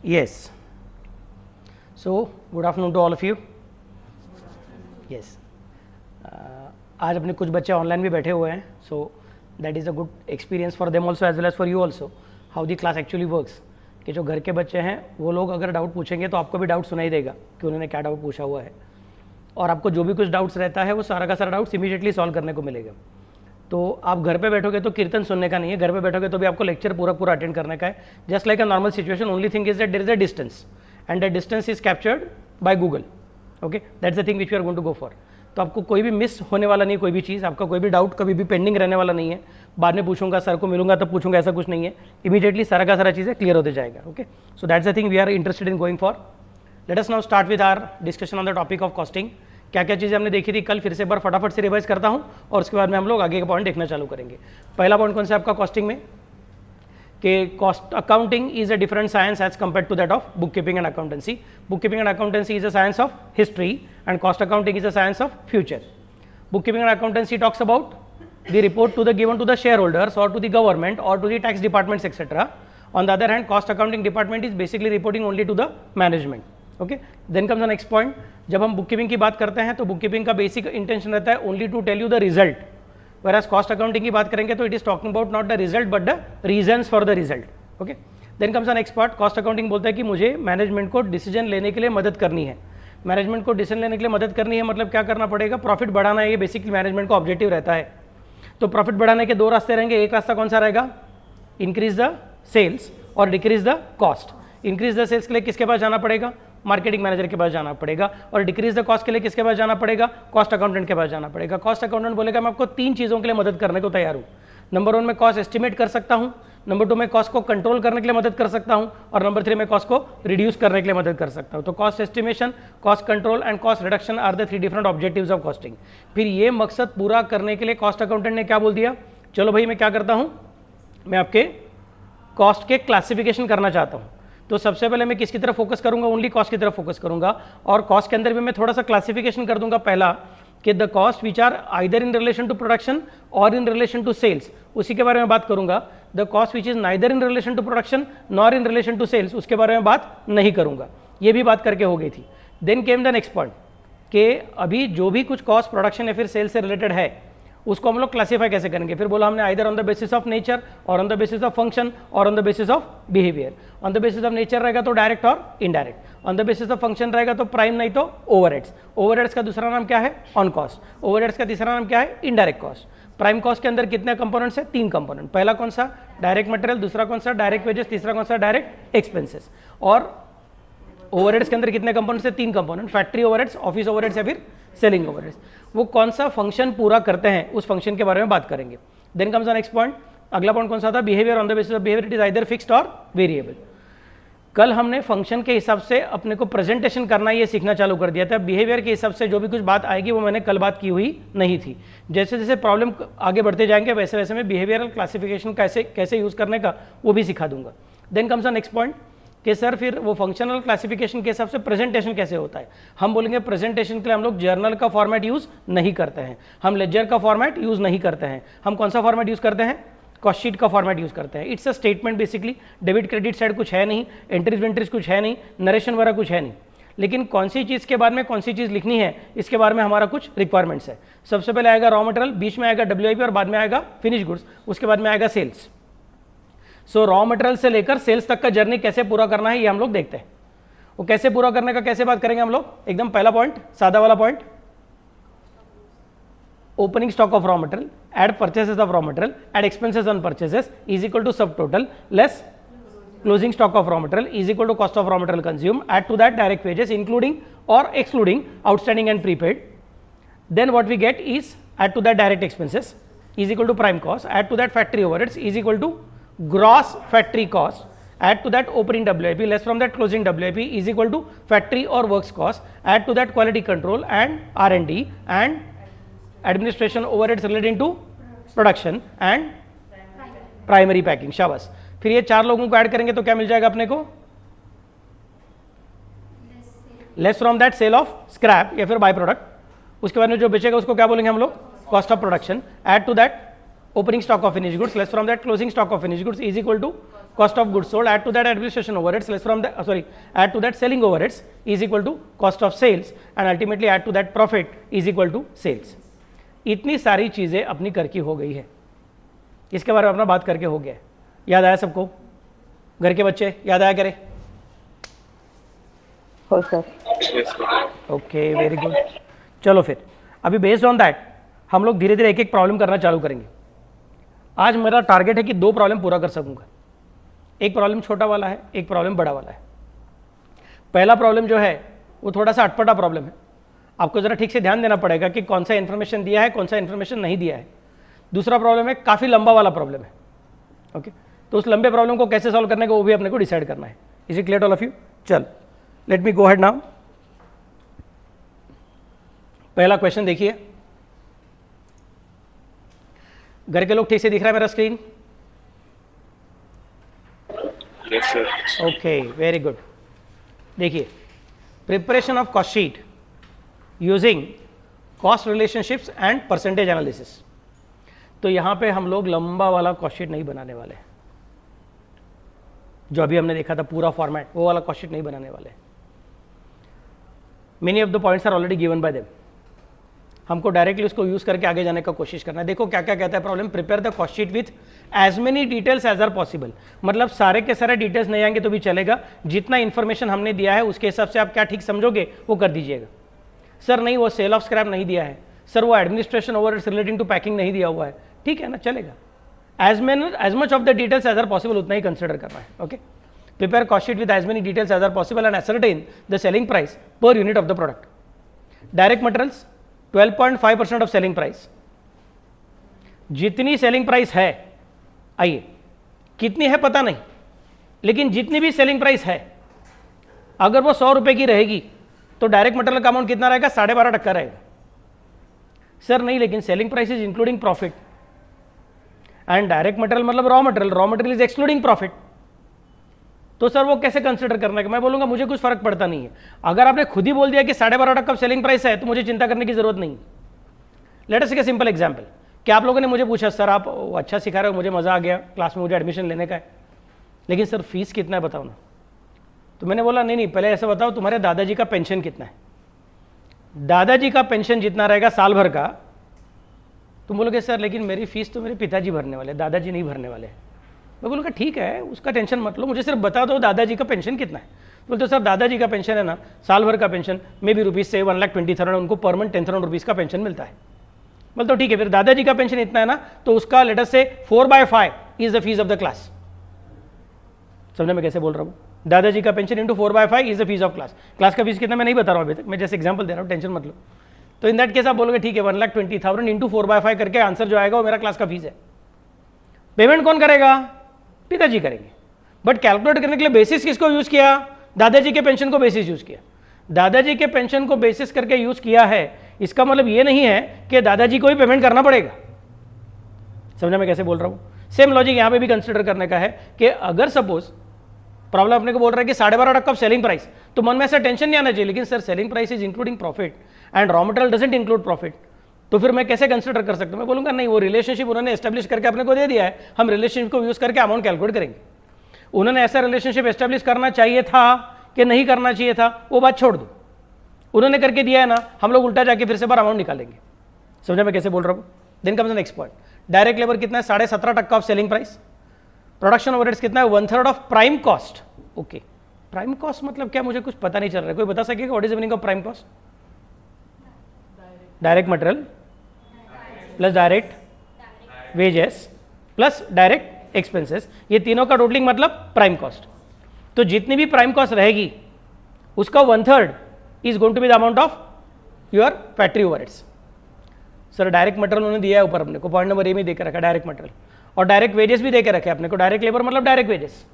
Yes. So, good afternoon to all of you. Yes. आज अपने कुछ बच्चे ऑनलाइन भी बैठे हुए हैं, so that is a good experience for them also as well as for you also, how the class actually works. कि जो घर के बच्चे हैं वो लोग अगर डाउट पूछेंगे तो आपको भी डाउट सुनाई देगा कि उन्होंने क्या डाउट पूछा हुआ है, और आपको जो भी कुछ डाउट्स रहता है वो सारा का सारा डाउट्स इमीडिएटली सॉल्व करने को मिलेगा. तो आप घर पे बैठोगे तो कीर्तन सुनने का नहीं है, घर पे बैठोगे तो भी आपको लेक्चर पूरा अटेंड करने का है. Just like a normal situation, only thing is that there is a distance and that distance is captured by Google. Okay, that's the thing which we are going to go for. तो आपको कोई भी miss होने वाला नहीं है, कोई भी चीज़, आपका कोई भी डाउट कभी भी पेंडिंग रहने वाला नहीं है. बाद में पूछूंगा, सर को मिलूंगा तब पूछूंगा, ऐसा कुछ नहीं है. इमीडिएटली सारा का सारा चीज़ें क्लियर होते जाएगा. Okay, so that's the thing we are interested in going for. Let us now start with our discussion on the topic of costing. क्या क्या चीज़ें हमने देखी थी कल, फिर से एक बार फटाफट से रिवाइज करता हूँ और उसके बाद में हम लोग आगे का पॉइंट देखना चालू करेंगे. पहला पॉइंट कौन सा आपका कॉस्टिंग में, कि cost accounting is a different science as compare to that of book keeping and accountancy. Book keeping and accountancy is a science of history and cost accounting is a science of future. Book keeping and accountancy talks about the report given to the shareholders or to the government or to the tax departments etc. On the other hand, cost accounting department is basically reporting only to the management. Okay, then comes the next point. जब हम book keeping की बात करते हैं तो book keeping का basic intention रहता है only to tell you the result, whereas cost accounting की बात करेंगे तो it is talking about not the result but the reasons for the result. Okay, then comes the next part. Cost accounting बोलता है कि मुझे मैनेजमेंट को decision लेने के लिए मदद करनी है. मैनेजमेंट को डिसीजन लेने के लिए मदद करनी है मतलब क्या करना पड़ेगा, प्रॉफिट बढ़ाना है. ये बेसिकली मैनेजमेंट का ऑब्जेक्टिव रहता है. तो प्रॉफिट बढ़ाने के दो रास्ते रहेंगे. एक रास्ता कौन सा रहेगा, इंक्रीज द सेल्स और decrease the cost. Increase the sales के लिए किसके पास जाना पड़ेगा, मार्केटिंग मैनेजर के पास जाना पड़ेगा. और डिक्रीज द कॉस्ट के लिए किसके पास जाना पड़ेगा, कॉस्ट अकाउंटेंट के पास जाना पड़ेगा. कॉस्ट अकाउंटेंट बोलेगा मैं आपको तीन चीज़ों के लिए मदद करने को तैयार हूँ. नंबर 1 मैं कॉस्ट एस्टिमेट कर सकता हूँ, नंबर 2 मैं कॉस्ट को कंट्रोल करने के लिए मदद कर सकता हूँ, और नंबर 3 मैं कॉस्ट को रिड्यूस करने के लिए मदद कर सकता हूँ. तो cost estimation, cost control and cost reduction are the 3 different objectives of costing. फिर ये मकसद पूरा करने के लिए कॉस्ट अकाउंटेंट ने क्या बोल दिया, चलो भाई मैं क्या करता हूँ, मैं आपके कॉस्ट के क्लासिफिकेशन करना चाहता हूँ. तो सबसे पहले मैं किसकी तरफ फोकस करूँगा, ओनली कॉस्ट की तरफ फोकस करूँगा. और कॉस्ट के अंदर भी मैं थोड़ा सा क्लासिफिकेशन कर दूंगा. पहला कि the cost which are either in relation to production और इन रिलेशन टू सेल्स, उसी के बारे में बात करूंगा. The cost which is neither in relation to production nor in relation to sales, उसके बारे में बात नहीं करूंगा. ये भी बात करके हो गई थी. Then came the next point कि अभी जो भी कुछ कॉस्ट प्रोडक्शन या फिर सेल्स से रिलेटेड है उसको हम लोग क्लासीफाई कैसे करेंगे. फिर बोला हमने either on the basis of nature और on the basis of function और on the basis of behaviour. On the basis of nature रहेगा तो डायरेक्ट और indirect. On the basis of function रहेगा तो प्राइम नहीं तो ओवरहेड्स. ओवरहेड्स का दूसरा नाम क्या है, ऑन कॉस्ट. ओवरहेड्स का तीसरा नाम क्या है, इनडायरेक्ट कॉस्ट. प्राइम कॉस्ट के अंदर कितने कंपोनेंट्स है, 3 कंपोनेंट. पहला कौन सा, डायरेक्ट मटेरियल. दूसरा कौन सा, डायरेक्ट वेजेस. तीसरा कौन सा, डायरेक्ट एक्सपेंसेस. और ओवरहेड्स के अंदर कितने कंपोनेंट्स है, 3 component. Factory overheads, office overheads या फिर सेलिंग ओवरहेड्स. वो कौन सा फंक्शन पूरा करते हैं उस फंक्शन के बारे में बात करेंगे. Then comes the next point. अगला पॉइंट कौन सा था, behaviour. On the basis of behaviour it is either fixed और वेरिएबल. कल हमने फंक्शन के हिसाब से अपने को प्रेजेंटेशन करना ये सीखना चालू कर दिया था. बिहेवियर के हिसाब से जो भी कुछ बात आएगी वो मैंने कल बात की हुई नहीं थी. जैसे जैसे प्रॉब्लम आगे बढ़ते जाएंगे वैसे वैसे मैं बिहेवियरल क्लासिफिकेशन कैसे यूज़ करने का वो भी सिखा दूंगा. Then comes the next point कि सर फिर वो फंक्शनल क्लासिफिकेशन के हिसाब से प्रेजेंटेशन कैसे होता है. हम बोलेंगे प्रेजेंटेशन के लिए हम लोग जर्नल का फॉर्मेट यूज़ नहीं करते हैं, हम लेजर का फॉर्मेट यूज़ नहीं करते हैं. हम कौन सा फॉर्मेट यूज़ करते हैं, कॉस्ट शीट का फॉर्मेट यूज़ करते हैं. It's a statement basically. Debit credit side कुछ है नहीं, एंट्रीज वेंट्रीज कुछ है नहीं, नरेशन वगैरह कुछ है नहीं. लेकिन कौन सी चीज़ के बाद में कौन सी चीज़ लिखनी है इसके बारे में हमारा कुछ रिक्वायरमेंट्स है. सबसे पहले आएगा रॉ मटेरियल, बीच में आएगा WIP और बाद में आएगा फिनिश गुड्स, उसके बाद में आएगा सेल्स. सो रॉ मटेरियल से लेकर सेल्स तक का जर्नी कैसे पूरा करना है ये हम लोग देखते हैं. वो कैसे पूरा करने का कैसे बात करेंगे हम लोग. एकदम पहला पॉइंट, सादा वाला point, opening stock of raw material, add purchases of raw material, add expenses on purchases is equal to subtotal less closing stock of raw material is equal to cost of raw material consume. Add to that direct wages including और excluding outstanding and prepaid. Then what we get is add to that direct expenses is equal to prime cost. Add to that factory overheads is equal to gross factory cost. Add to that opening WIP less from that closing WIP is equal to factory or works cost. Add to that quality control and R&D and administration overheads relating to production and primary packing. शाबाश. फिर ये 4 लोगों को add करेंगे तो क्या मिल जाएगा अपने को, less from that sale of scrap या फिर बाय प्रोडक्ट. उसके बाद में जो बेचेगा उसको क्या बोलेंगे हम लोग, cost of production. Add to that opening stock of finished goods less from that closing stock of finished goods is equal to cost of goods sold, add to that administration overheads, less from the add to that selling overheads is equal to cost of sales and ultimately add to that profit is equal to sales. इतनी सारी चीज़ें अपनी कर की हो गई है, इसके बारे में अपना बात करके हो गया है. याद आया सबको? घर के बच्चे याद आया करे? हो सर. Okay, very good. चलो फिर अभी बेस्ड ऑन दैट हम लोग धीरे धीरे एक एक प्रॉब्लम करना चालू करेंगे. आज मेरा टारगेट है कि 2 प्रॉब्लम पूरा कर सकूंगा. एक प्रॉब्लम छोटा वाला है, एक प्रॉब्लम बड़ा वाला है. पहला प्रॉब्लम जो है वो थोड़ा सा अटपटा प्रॉब्लम है. आपको ज़रा ठीक से ध्यान देना पड़ेगा कि कौन सा इन्फॉर्मेशन दिया है, कौन सा इन्फॉर्मेशन नहीं दिया है. दूसरा प्रॉब्लम है काफ़ी लंबा वाला प्रॉब्लम है. ओके, तो उस लंबे प्रॉब्लम को कैसे सॉल्व करने का वो भी अपने को डिसाइड करना है. Is it clear all of you? चल, लेट मी गो हेड नाउ. पहला क्वेश्चन देखिए. घर के लोग ठीक से दिख रहा है मेरा screen? Yes sir. Okay, very good. देखिए, preparation of cost sheet using cost relationships and percentage analysis. तो यहाँ पे हम लोग लंबा वाला कॉस्ट शीट नहीं बनाने वाले, जो अभी हमने देखा था पूरा फॉर्मेट, वो वाला कॉस्ट शीट नहीं बनाने वाले. Many of the points are already given by them. हमको डायरेक्टली उसको यूज करके आगे जाने का कोशिश करना है. देखो क्या क्या कहता है problem. Prepare the cost sheet with as many details as are possible. मतलब सारे के सारे डिटेल्स नहीं आएंगे तो भी चलेगा, जितना इन्फॉर्मेशन हमने दिया है उसके हिसाब से आप क्या ठीक समझोगे वो कर दीजिएगा. सर नहीं, वो सेल ऑफ स्क्रैप नहीं दिया है, सर वो administration overheads relating to packing नहीं दिया हुआ है, ठीक है ना, चलेगा. As much of the details as are possible उतना ही कंसिडर करना है. Okay, prepare cost sheet with as many details as are possible and ascertain the selling price per unit of the product. Direct materials 12.5% of selling price. जितनी selling price है, आइए कितनी है पता नहीं, लेकिन जितनी भी सेलिंग प्राइस है अगर वो 100 रुपए की रहेगी तो डायरेक्ट मटेरियल का अमाउंट कितना रहेगा? 12.5% रहेगा. सर नहीं, लेकिन selling price is including profit and direct material मतलब raw material is excluding profit. तो सर वो कैसे कंसिडर करना है? मैं बोलूंगा मुझे कुछ फर्क पड़ता नहीं है. अगर आपने खुद ही बोल दिया कि 12.5% सेलिंग प्राइस है तो मुझे चिंता करने की जरूरत नहीं. Let us take a simple example. क्या आप लोगों ने मुझे पूछा सर आप अच्छा सिखा रहे हो, मुझे मजा आ गया, क्लास में मुझे एडमिशन लेने का है, लेकिन सर फीस कितना है बताओ ना. तो मैंने बोला नहीं, पहले ऐसा बताओ तुम्हारे दादाजी का पेंशन कितना है. दादाजी का पेंशन जितना रहेगा साल भर का, तुम बोलोगे सर लेकिन मेरी फीस तो मेरे पिताजी भरने वाले, दादाजी नहीं भरने वाले. मैं बोलूँगा ठीक है, उसका टेंशन मत लो, मुझे सिर्फ बता दो दादाजी का पेंशन कितना है. बोलते सर दादाजी का पेंशन है ना, साल भर का पेंशन मे बी रुपीज़ से 1,20,000 उनको पर मंथ 10,000 रुपीज़ का पेंशन मिलता है. बोलते तो ठीक है, फिर दादाजी का पेंशन इतना है ना, तो उसका लेट अस से 4/5 is the fees of the class. समझे मैं कैसे बोल रहा हूँ? दादाजी का pension into 4/5 is the fees of class. Class का फीस कितना मैं नहीं बता रहा हूँ अभी तक, मैं जैसे एग्जाम्पल दे रहा हूँ, टेंशन मत लो. तो इन दैट केस आप बोलोगे ठीक है 1,20,000 इंटू 4/5 करके आंसर जो आएगा वो मेरा क्लास का फीस है. पेमेंट कौन करेगा? पिताजी करेंगे. बट कैलकुलेट करने के लिए बेसिस किसको यूज किया? दादाजी के पेंशन को बेसिस यूज किया. दादाजी के पेंशन को बेसिस करके यूज किया है, इसका मतलब ये नहीं है कि दादाजी को ही पेमेंट करना पड़ेगा. समझा मैं कैसे बोल रहा हूं? सेम लॉजिक यहां पे भी कंसिडर करने का है कि अगर सपोज प्रॉब्लम अपने को बोल रहा है कि 12.5% सेलिंग प्राइस, तो मन में ऐसा टेंशन नहीं आना चाहिए, लेकिन sir selling price is including profit and raw material doesn't include profit, तो फिर मैं कैसे कंसिडर कर सकता हूं? मैं बोलूंगा नहीं, वो रिलेशनशिप उन्होंने एस्टेब्लिश करके अपने को दे दिया है, हम रिलेशनशिप को यूज करके अमाउंट कैलकुलेट करेंगे. उन्होंने ऐसा रिलेशनशिप एस्टेब्लिश करना चाहिए था कि नहीं करना चाहिए था, वो बात छोड़ दो. उन्होंने करके दिया है ना, हम लोग उल्टा जाके फिर से बार अमाउंट निकालेंगे. समझा मैं कैसे बोल रहा हूँ? Then comes the next point. Direct labour कितना है? 17.5% of selling price. Production overheads कितना है? 1/3 of prime cost. Okay, prime cost मतलब क्या? मुझे कुछ पता नहीं चल रहा है, कोई बता सकेगा what is the meaning of prime cost? Direct material plus direct wages plus direct expenses, ये तीनों का टोटलिंग मतलब प्राइम कॉस्ट. तो जितनी भी प्राइम कॉस्ट रहेगी उसका 1/3 is going to be the amount of your factory overheads. Sir direct material उन्होंने दिया है ऊपर अपने को, पॉइंट नंबर ए में देकर रखा डायरेक्ट मटेरियल, और डायरेक्ट वेजेस भी देकर रखे अपने को. डायरेक्ट लेबर मतलब डायरेक्ट वेजेस,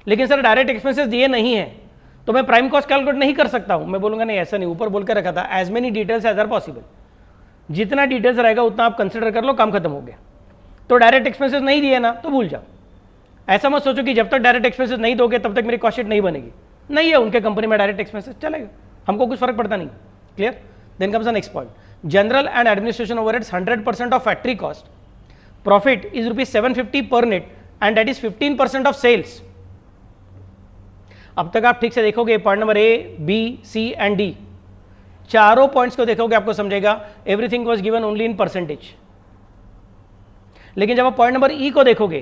लेकिन सर डायरेक्ट एक्सपेंसेस दिए नहीं है, तो मैं प्राइम कॉस्ट कैलकुलेट नहीं कर सकता हूं. मैं बोलूंगा नहीं ऐसा नहीं, ऊपर बोल कर रखा था as many details as are possible. जितना डिटेल्स रहेगा उतना आप कंसिडर कर लो, काम खत्म हो गया. तो डायरेक्ट एक्सपेंसेस नहीं दिए ना तो भूल जाओ. ऐसा मत सोचो कि जब तक डायरेक्ट एक्सपेंसेस नहीं दोगे तब तक मेरी कॉस्ट शीट नहीं बनेगी. नहीं है उनके कंपनी में डायरेक्ट एक्सपेंसेस, चलेगा, हमको कुछ फर्क पड़ता नहीं. Clear? Then comes the next point. General and administration overheads 100% of factory cost. Profit is ₹750 per net and that is 15% of sales. अब तक आप ठीक से देखोगे point number A, B, C and D, चारों पॉइंट्स को देखोगे आपको समझेगा everything was given only in percentage. लेकिन जब आप पॉइंट नंबर ई को देखोगे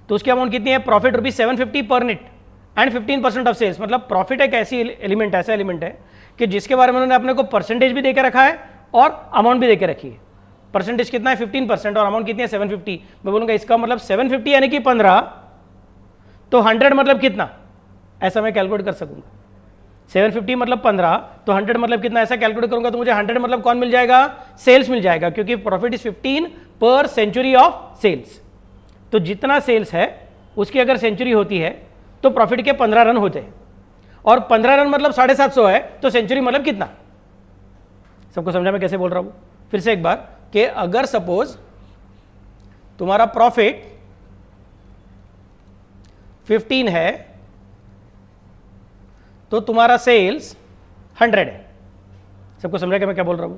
तो उसकी अमाउंट कितनी है, profit ₹750 per unit and 15% of sales. मतलब प्रॉफिट एक ऐसा एलिमेंट है कि जिसके बारे में उन्होंने अपने को परसेंटेज भी देकर रखा है और अमाउंट भी देकर रखी है। परसेंटेज कितना है 15% और अमाउंट कितनी है 750। मैं बोलूंगा इसका मतलब 750 यानी कि 15, तो 100 मतलब कितना, ऐसा मैं कैलकुलेट कर सकूंगा। 750 मतलब 15, तो 100 मतलब कितना, ऐसा कैलकुलेट करूंगा तो मुझे 100 मतलब कौन मिल जाएगा, सेल्स मिल जाएगा, क्योंकि प्रॉफिट इज 15 पर सेंचुरी ऑफ सेल्स। तो जितना सेल्स है उसकी अगर सेंचुरी होती है तो प्रॉफिट के 15 रन होते हैं, और 15 रन मतलब 750 है, तो सेंचुरी मतलब कितना। सबको समझा मैं कैसे बोल रहा हूं, फिर से एक बार, कि अगर सपोज तुम्हारा प्रॉफिट 15 है तो तुम्हारा सेल्स 100 है। सबको समझा कि मैं क्या बोल रहा हूं,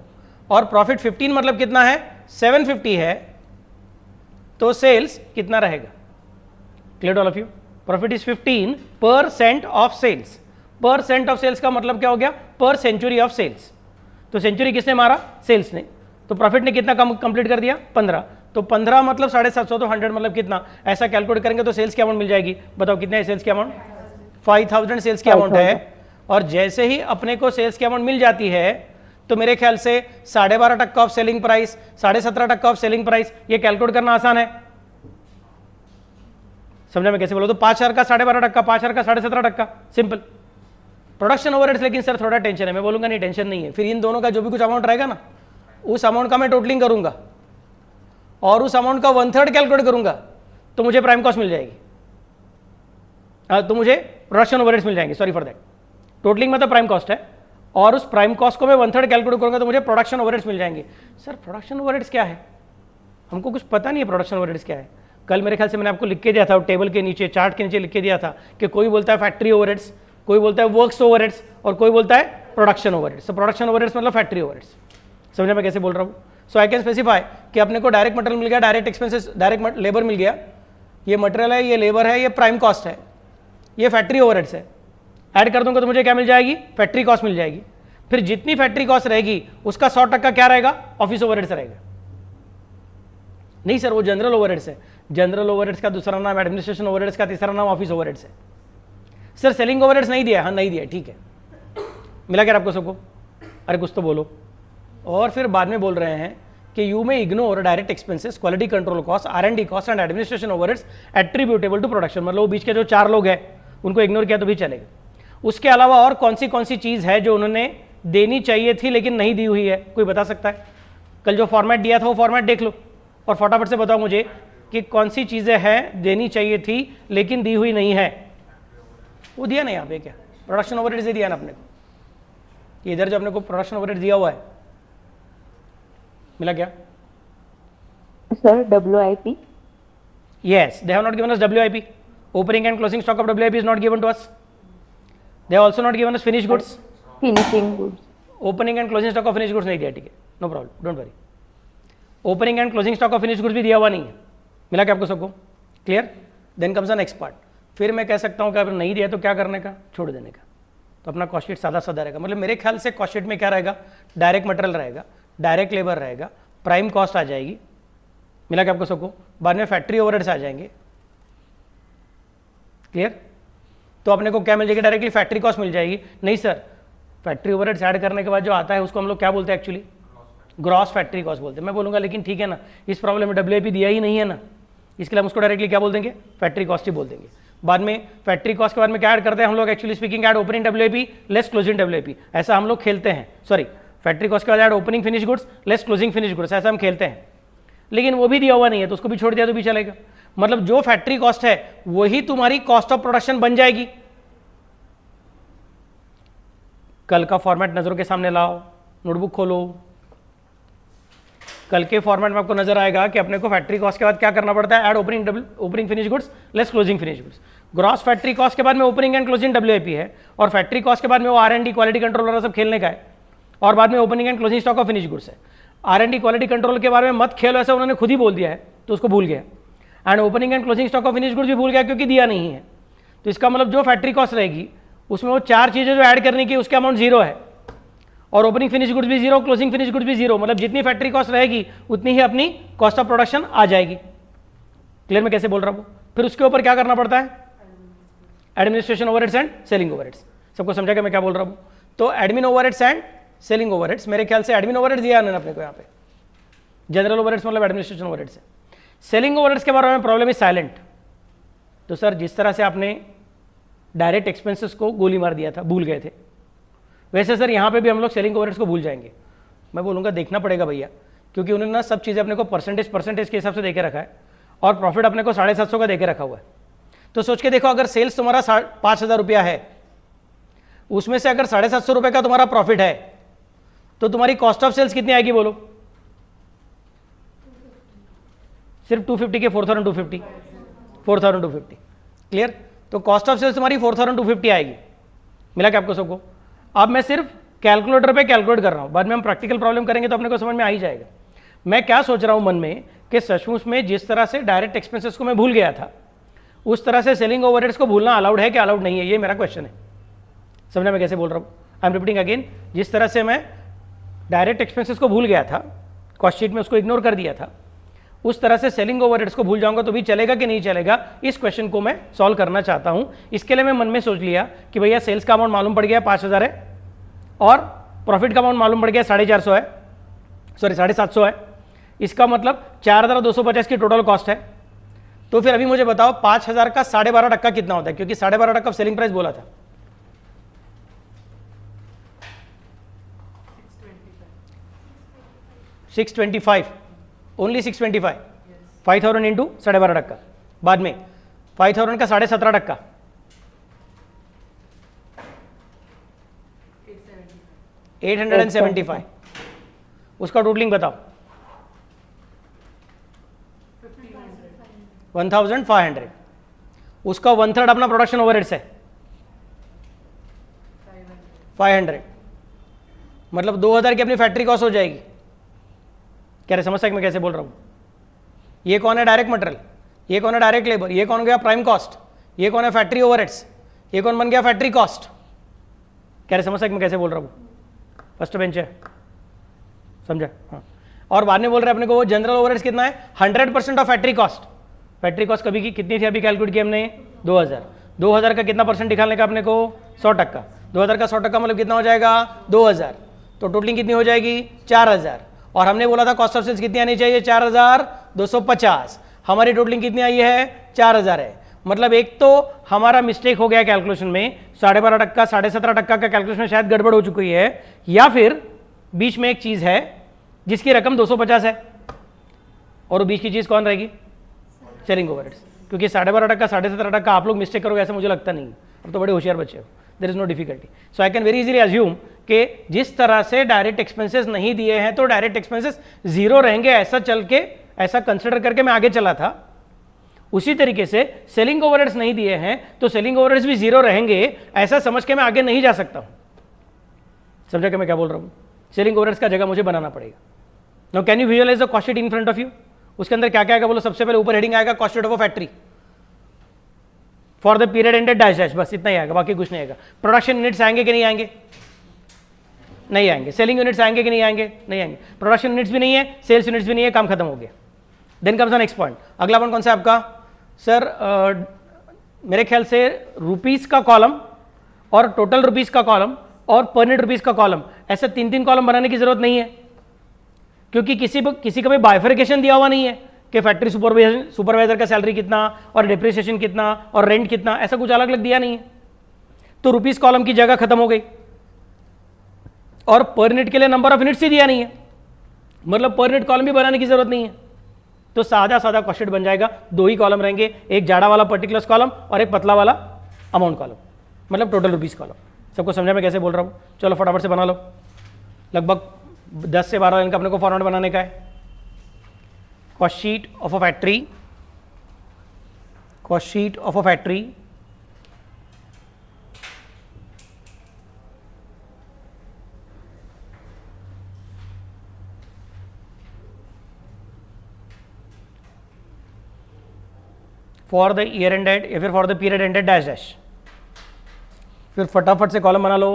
और प्रॉफिट 15 मतलब कितना है 750 है, तो सेल्स कितना रहेगा। Clear all of you, profit is 15% of sales. Percent of sales का मतलब क्या हो गया, पर सेंचुरी ऑफ सेल्स। तो सेंचुरी किसने मारा, सेल्स ने, तो प्रॉफिट ने कितना कंप्लीट कर दिया 15, तो 15 मतलब 750, तो 100 मतलब कितना, ऐसा कैलकुलेट करेंगे तो सेल्स की अमाउंट मिल जाएगी। बताओ कितने है सेल्स की अमाउंट, 5000 सेल्स की अमाउंट है। और जैसे ही अपने को सेल्स की अमाउंट मिल जाती है तो मेरे ख्याल से 12.5% of selling price, 17.5% of selling price, ये कैलकुलेट करना आसान है। समझा मैं कैसे बोला, तो 5000 का 12.5%, 5000 का 17.5%, सिंपल। प्रोडक्शन ओवरहेड्स, लेकिन सर थोड़ा टेंशन है, मैं बोलूंगा नहीं टेंशन नहीं है, फिर इन दोनों का जो भी कुछ अमाउंट रहेगा ना, उस अमाउंट का मैं टोटलिंग करूंगा और उस अमाउंट का 1/3 कैलकुलेट करूंगा तो मुझे प्राइम कॉस्ट मिल जाएगी, तो मुझे प्रोडक्शन ओवरहेड्स मिल जाएंगे, सॉरी फॉर दैट। टोटलिंग में तो प्राइम कॉस्ट है, और उस प्राइम कॉस्ट को मैं 1/3 कैलकुलेट करूंगा तो मुझे प्रोडक्शन ओवरहेड्स मिल जाएंगे। सर प्रोडक्शन ओवरहेड्स क्या है, हमको कुछ पता नहीं है प्रोडक्शन ओवरहेड्स क्या है। कल मेरे ख्याल से मैंने आपको लिख के दिया था, टेबल के नीचे, चार्ट के नीचे लिख के दिया था कि कोई बोलता है फैक्ट्री ओवरहेड्स, कोई बोलता है वर्क्स ओवरहेड्स, और कोई बोलता है प्रोडक्शन ओवरहेड्स। तो प्रोडक्शन ओवरहेड्स मतलब फैक्ट्री ओवरहेड्स। समझा मैं कैसे बोल रहा हूँ। सो आई कैन स्पेसिफाई कि अपने को डायरेक्ट मटेरियल मिल गया, डायरेक्ट एक्सपेंसेस, डायरेक्ट लेबर मिल गया, ये मटेरियल है, ये लेबर है, ये प्राइम कॉस्ट है, ये फैक्ट्री ओवरहेड्स है। ऐड कर दूंगा तो मुझे क्या मिल जाएगी, फैक्ट्री कॉस्ट मिल जाएगी। फिर जितनी फैक्ट्री कॉस्ट रहेगी उसका 100% क्या रहेगा, ऑफिस ओवरहेड्स रहेगा। नहीं सर वो जनरल ओवरहेड्स है, जनरल ओवरहेड्स का दूसरा नाम एडमिनिस्ट्रेशन ओवरहेड्स का तीसरा नाम ऑफिस ओवरहेड्स है। सर सेलिंग ओवरहेड्स नहीं दिया, हाँ नहीं दिया, ठीक है, मिला क्या आपको सबको, अरे कुछ तो बोलो। और फिर बाद में बोल रहे हैं कि you may ignore direct expenses, quality control cost, R&D cost and administration overheads attributable to production. मतलब वो बीच के जो 4 लोग हैं उनको इग्नोर किया तो भी चलेगा। उसके अलावा और कौन सी चीज़ है जो उन्होंने देनी चाहिए थी लेकिन नहीं दी हुई है, कोई बता सकता है। कल जो फॉर्मेट दिया था वो फॉर्मेट देख लो और फटाफट से बताओ मुझे कि कौन सी चीज़ें हैं देनी चाहिए थी लेकिन दी हुई नहीं है। वो दिया नहीं यहाँ पे, क्या प्रोडक्शन ओवरहेड्स दिया ना अपने को, इधर जो अपने को प्रोडक्शन ओवरहेड्स दिया हुआ है, मिला क्या sir WIP? Yes, they have not given us WIP. Opening and closing stock of WIP is not given to us. They have also not given us finished goods. Finishing goods. Opening and closing stock of finished goods नहीं दिया, ठीक है, no problem, don't worry. Opening and closing stock of finish goods भी दिया हुआ नहीं है, मिला क्या आपको सबको, clear. Then comes the next part. फिर मैं कह सकता हूँ कि अगर नहीं दिया तो क्या करने का, छोड़ देने का, तो अपना कॉस्ट शीट सादा सादा रहेगा। मतलब मेरे ख्याल से कॉस्ट शीट में क्या रहेगा, डायरेक्ट मटेरियल रहेगा, डायरेक्ट लेबर रहेगा, प्राइम कॉस्ट आ जाएगी, मिला क्या आपको सबको, बाद में फैक्ट्री ओवरहेड्स आ जाएंगे, क्लियर। तो अपने को क्या मिल जाएगी, डायरेक्टली फैक्ट्री कॉस्ट मिल जाएगी। नहीं सर, फैक्ट्री ओवरहेड्स ऐड करने के बाद जो आता है उसको हम लोग क्या बोलते हैं, एक्चुअली ग्रॉस फैक्ट्री कॉस्ट बोलते हैं। मैं बोलूँगा लेकिन ठीक है ना, इस प्रॉब्लम में WIP दिया ही नहीं है ना, इसके लिए हम उसको डायरेक्टली क्या बोल देंगे, फैक्ट्री कॉस्ट ही बोल देंगे। बाद में फैक्ट्री कॉस्ट के बाद में क्या ऐड करते हैं हम लोग, actually speaking add opening WIP less closing WIP, ऐसा हम लोग खेलते हैं। सॉरी, फैक्ट्री कॉस्ट के बाद add opening finish goods less closing finish goods, ऐसा हम खेलते हैं। लेकिन वो भी दिया हुआ नहीं है तो उसको भी छोड़ दिया तो भी चलेगा। मतलब जो फैक्ट्री कॉस्ट है वही तुम्हारी कॉस्ट ऑफ प्रोडक्शन बन जाएगी। कल का फॉर्मेट नजरों के सामने लाओ, नोटबुक खोलो, कल के फॉर्मेट में आपको नजर आएगा कि अपने को फैक्ट्री कॉस्ट के बाद क्या करना पड़ता है, add opening finish goods less closing finish goods. Gross factory cost के बाद में ओपनिंग एंड क्लोजिंग WIP है, और फैक्ट्री कॉस्ट के बाद में वो R&D क्वालिटी कंट्रोल वाला सब खेलने का है, और बाद में opening and closing stock of finish goods है। R&D क्वालिटी कंट्रोल के बारे में मत खेलो, ऐसा उन्होंने खुद ही बोल दिया है तो उसको भूल गया। And opening and closing stock of finish goods भी भूल गया क्योंकि दिया नहीं है। तो इसका मतलब जो फैक्ट्री कॉस्ट रहेगी उसमें वो 4 चीज़ें जो ऐड करने की उसका अमाउंट 0 है, और ओपनिंग फिनिश गुड्स भी 0, क्लोजिंग फिनिश गुड्स भी 0, मतलब जितनी फैक्ट्री कॉस्ट रहेगी उतनी ही अपनी कॉस्ट ऑफ प्रोडक्शन आ जाएगी। क्लियर मैं कैसे बोल रहा हूँ? फिर उसके ऊपर क्या करना पड़ता है? Administration overheads and selling overheads. सबको समझा कि मैं क्या बोल रहा हूँ? तो admin overheads and selling overheads, मेरे ख्याल से एडमिन ओवरहेड्स दिया है अपने को यहाँ पे, जनरल ओवरहेड्स मतलब एडमिनिस्ट्रेशन ओवरहेड्स है। सेलिंग ओवरहेड्स के बारे में प्रॉब्लम इज साइलेंट। तो सर जिस तरह से आपने डायरेक्ट एक्सपेंसेस को गोली मार दिया था, भूल गए थे, वैसे सर यहाँ पे भी हम लोग सेलिंग ओवरहेड्स को भूल जाएंगे। मैं बोलूँगा देखना पड़ेगा भैया, क्योंकि उन्होंने ना सब चीज़ें अपने को परसेंटेज के हिसाब से देके रखा है और प्रॉफिट अपने को 750 का देके रखा हुआ है। तो सोच के देखो, अगर सेल्स तुम्हारा 5,000 रुपया है, उसमें से अगर 750 रुपये का तुम्हारा प्रॉफिट है, तो तुम्हारी कॉस्ट ऑफ सेल्स कितनी आएगी बोलो? सिर्फ 250 के 4,250। क्लियर? तो कॉस्ट ऑफ सेल्स तुम्हारी 4,250 आएगी। मिला क्या आपको सबको? अब मैं सिर्फ कैलकुलेटर पे कैलकुलेट कर रहा हूं, बाद में हम प्रैक्टिकल प्रॉब्लम करेंगे तो अपने को समझ में आ ही जाएगा। मैं क्या सोच रहा हूं मन में कि सचमुच में जिस तरह से डायरेक्ट एक्सपेंसेस को मैं भूल गया था, उस तरह से सेलिंग ओवरहेड्स को भूलना अलाउड है कि अलाउड नहीं है? ये मेरा क्वेश्चन है। समझना मैं कैसे बोल रहा हूँ? आई एम रिपीटिंग अगेन, जिस तरह से मैं डायरेक्ट एक्सपेंसेस को भूल गया था, कॉस्ट शीट में उसको इग्नोर कर दिया था, उस तरह से सेलिंग ओवरहेड्स को भूल जाऊंगा तो भी चलेगा कि नहीं चलेगा? इस क्वेश्चन को मैं सॉल्व करना चाहता हूं। इसके लिए मैं मन में सोच लिया कि भैया सेल्स का अमाउंट मालूम पड़ गया 5,000 है और प्रॉफिट का अमाउंट मालूम पड़ गया 450 है, सॉरी 750 है। इसका मतलब 4,250 की टोटल कॉस्ट है। तो फिर अभी मुझे बताओ 5,000 का 12.5% कितना होता है? क्योंकि 12.5% सेलिंग प्राइस बोला था। 625, ओनली 625, 5,000 इंटू 12.5%, बाद में 5,000 का 17.5%, 875, उसका टोटलिंग बताओ। 1,500, उसका 1/3 अपना प्रोडक्शन ओवरहेड्स है 500, मतलब 2,000 की अपनी फैक्ट्री कॉस्ट हो जाएगी। क्या समझ सकते मैं कैसे बोल रहा हूँ? ये कौन है? Direct material. ये कौन है? Direct labour. ये कौन गया? Prime cost. ये कौन है? Factory overheads. ये कौन बन गया? Factory cost. क्या समझ सकते मैं कैसे बोल रहा हूँ? फर्स्ट बेंच है, समझा? हाँ। और बाद में बोल रहे हैं अपने को वो जनरल ओवरहेड्स कितना है? 100% of factory cost. Factory cost कभी की कितनी थी? अभी कैलकुलेट किया हमने 2,000। 2,000 का कितना परसेंट निकालने का अपने को? 100%। 2,000 का 100% मतलब कितना हो जाएगा? 2,000। तो टोटलिंग कितनी हो जाएगी? 4,000। और हमने बोला था कॉस्ट ऑफ सेल्स कितनी आनी चाहिए? 4,250। हमारी टोटलिंग कितनी आई है? 4,000 है। मतलब एक तो हमारा मिस्टेक हो गया कैलकुलेशन में, 12.5%, 17.5% का कैलकुलेशन शायद गड़बड़ हो चुकी है, या फिर बीच में एक चीज है जिसकी रकम 250 है, और वो बीच की चीज कौन रहेगी? Selling overheads. क्योंकि 12.5%, 17.5% आप लोग मिस्टेक करोगे ऐसा मुझे लगता नहीं। अब तो बड़े होशियार बच्चे हो, there is no difficulty. So I can very easily assume कि जिस तरह से डायरेक्ट एक्सपेंसेस नहीं दिए हैं तो डायरेक्ट एक्सपेंसेस 0 रहेंगे, ऐसा चल के ऐसा कंसिडर करके मैं आगे चला था। उसी तरीके से सेलिंग ओवरहेड्स नहीं दिए हैं तो सेलिंग ओवरहेड्स भी 0 रहेंगे, ऐसा समझ के मैं आगे नहीं जा सकता हूं। समझा कि मैं क्या बोल रहा हूं? सेलिंग ओवरहेड्स का जगह मुझे बनाना पड़ेगा। Now can you visualize the cost sheet in front of you? उसके अंदर क्या क्या आएगा बोलो? सबसे पहले ऊपर हेडिंग आएगा cost sheet of a factory for the period ended dash dash, बस इतना ही आएगा, बाकी कुछ नहीं आएगा। प्रोडक्शन यूनिट्स आएंगे कि नहीं आएंगे? नहीं आएंगे। सेलिंग यूनिट्स आएंगे कि नहीं आएंगे? नहीं आएंगे। प्रोडक्शन यूनिट्स भी नहीं है, सेल्स यूनिट्स भी नहीं है, काम खत्म हो गया। Then comes the next point. अगला पॉइंट कौन सा है आपका? सर मेरे ख्याल से रुपीस का कॉलम और टोटल रुपीस का कॉलम और पर यूनिट रुपीस का कॉलम, ऐसे 3-3 कॉलम बनाने की जरूरत नहीं है, क्योंकि किसी का भी बाइफरिकेशन दिया हुआ नहीं है कि फैक्ट्री सुपरवाइजर का सैलरी कितना और डिप्रिसिएशन कितना और रेंट कितना, ऐसा कुछ अलग अलग दिया नहीं है। तो रुपीस कॉलम की जगह खत्म हो गई, और पर यूनिट के लिए नंबर ऑफ यूनिट्स ही दिया नहीं है, मतलब पर यूनिट कॉलम भी बनाने की जरूरत नहीं है। तो सादा सादा कॉस्ट शीट बन जाएगा। 2 ही कॉलम रहेंगे, एक जाड़ा वाला पर्टिकुलर्स कॉलम और एक पतला वाला अमाउंट कॉलम, मतलब टोटल रुपीस कॉलम। सबको समझा मैं कैसे बोल रहा हूँ? चलो फटाफट से बना लो। लगभग 10 से 12 लाइन का अपने को फॉर्मेट बनाने का है। Cost sheet of a factory, cost sheet of a factory for the year ended या फिर for the period ended dash dash. फिर फटाफट से कॉलम बना लो।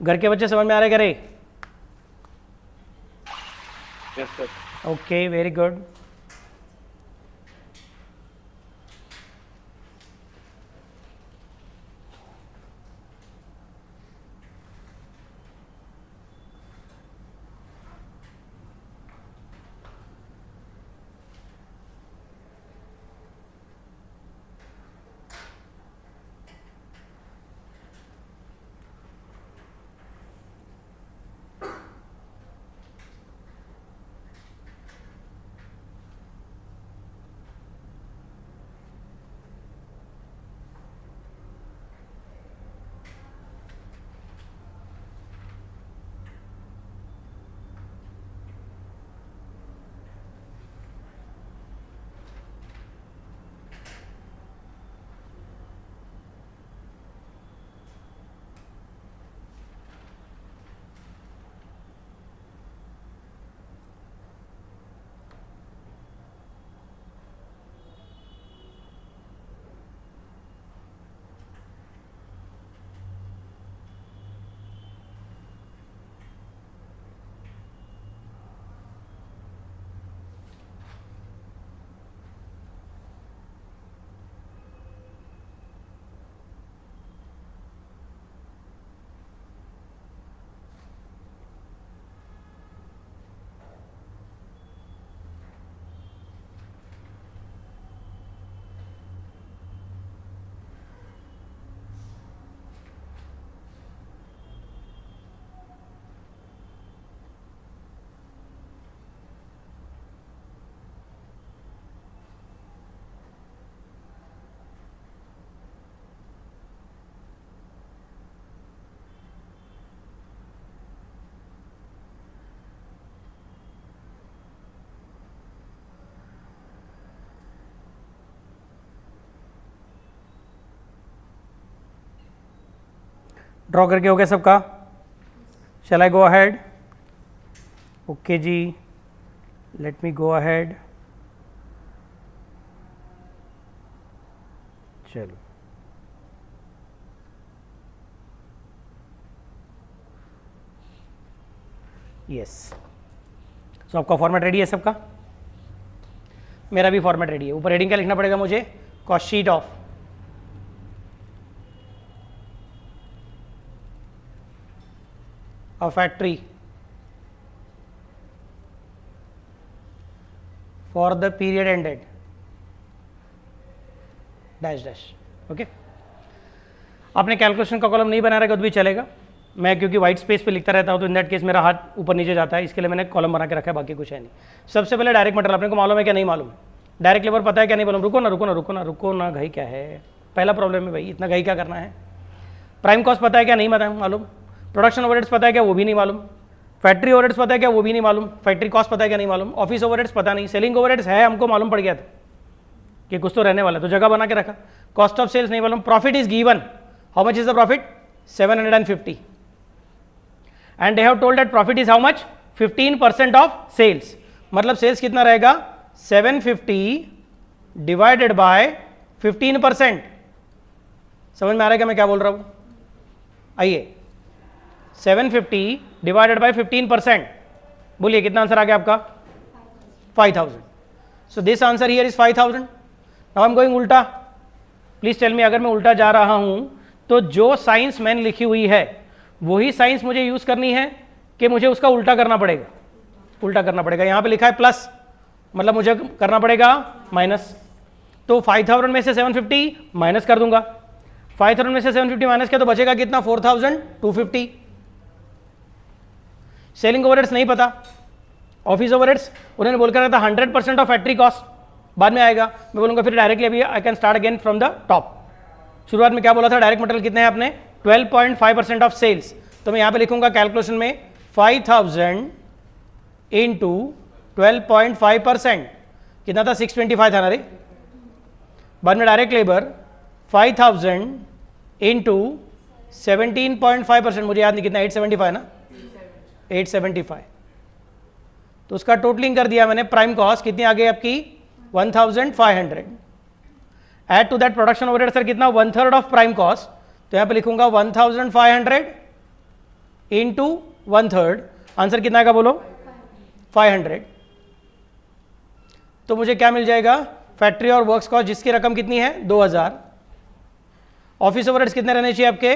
घर के बच्चे समझ में आ रहे क्या रे? Yes, sir. Okay, very good. Draw करके हो गया सबका? शैल I go ahead? Okay ji, let me go ahead. चलो, यस। सो आपका फॉर्मेट रेडी है सबका? मेरा भी फॉर्मेट रेडी है। ऊपर हेडिंग क्या लिखना पड़ेगा मुझे? Cost sheet of a factory for the period ended dash dash। Okay, आपने कैलकुलेशन का कॉलम नहीं बना रखा तो भी चलेगा। मैं क्योंकि वाइट स्पेस पे लिखता रहता हूँ तो इन दैट केस मेरा हाथ ऊपर नीचे जाता है, इसके लिए मैंने कॉलम बना के रखा है, बाकी कुछ है नहीं। सबसे पहले डायरेक्ट मटेरियल अपने को मालूम है क्या नहीं मालूम? डायरेक्ट लेबर पता है क्या नहीं मालूम? रुको ना रुको ना रुको ना रुको ना, घई क्या है? पहला प्रॉब्लम है भाई, इतना घई क्या करना है? प्राइम कॉस्ट पता है क्या नहीं मालूम? प्रोडक्शन ओवरहेड्स पता है क्या? वो भी नहीं मालूम। फैक्ट्री ओवरहेड्स पता है क्या? वो भी नहीं मालूम। फैक्ट्री कॉस्ट पता है क्या? नहीं मालूम। ऑफिस ओवरहेड्स पता नहीं। सेलिंग ओवरहेड्स है, हमको मालूम पड़ गया था कि कुछ तो रहने वाला, तो जगह बना के रखा। कॉस्ट ऑफ सेल्स नहीं मालूम। Profit is given, how much is the profit? 750 and they have told that profit is how much? 15% of sales. मतलब सेल्स कितना रहेगा? 750 डिवाइडेड बाय 15%। समझ में आ रहा है क्या मैं क्या बोल रहा हूं? आइए, 750 डिवाइडेड बाय 15%, बोलिए कितना आंसर आ गया आपका? 5000। So this answer here is 5000। Now I am going उल्टा। प्लीज टेल मी, अगर मैं उल्टा जा रहा हूं तो जो साइंस मैंने लिखी हुई है वही साइंस मुझे यूज करनी है कि मुझे उसका उल्टा करना पड़ेगा? उल्टा करना पड़ेगा। यहां पे लिखा है प्लस, मतलब मुझे करना पड़ेगा माइनस। तो 5000 में से 750 माइनस कर दूंगा। 5000 में से 750 माइनस किया तो बचेगा कितना? 4250। सेलिंग ओवरहेड्स नहीं पता। ऑफिस ओवरहेड्स उन्होंने बोल कर रहा था 100% ऑफ फैक्ट्री कॉस्ट, बाद में आएगा। मैं बोलूंगा फिर डायरेक्टली अभी I can start again from the top. शुरुआत में क्या बोला था? डायरेक्ट मटेरियल कितने हैं आपने? 12.5% ऑफ सेल्स। तो मैं यहां पे लिखूंगा कैलकुलेशन में 5000 इंटू 12.5%, कितना था? 625 था ना रे। बाद में डायरेक्ट लेबर 5000 इंटू 17.5%, मुझे याद नहीं कितना, 875 ना, 875। तो उसका टोटलिंग कर दिया मैंने। प्राइम कॉस्ट कितनी आ गई आपकी? 1500. Add to that production overhead sir कितना, 1/3 ऑफ प्राइम कॉस्ट, तो यहाँ पे लिखूंगा 1500 इंटू 1/3, आंसर कितना आएगा बोलो 500. तो मुझे क्या मिल जाएगा, फैक्ट्री और वर्क्स कॉस्ट जिसकी रकम कितनी है 2000. ऑफिस ओवरहेड्स कितने रहने चाहिए आपके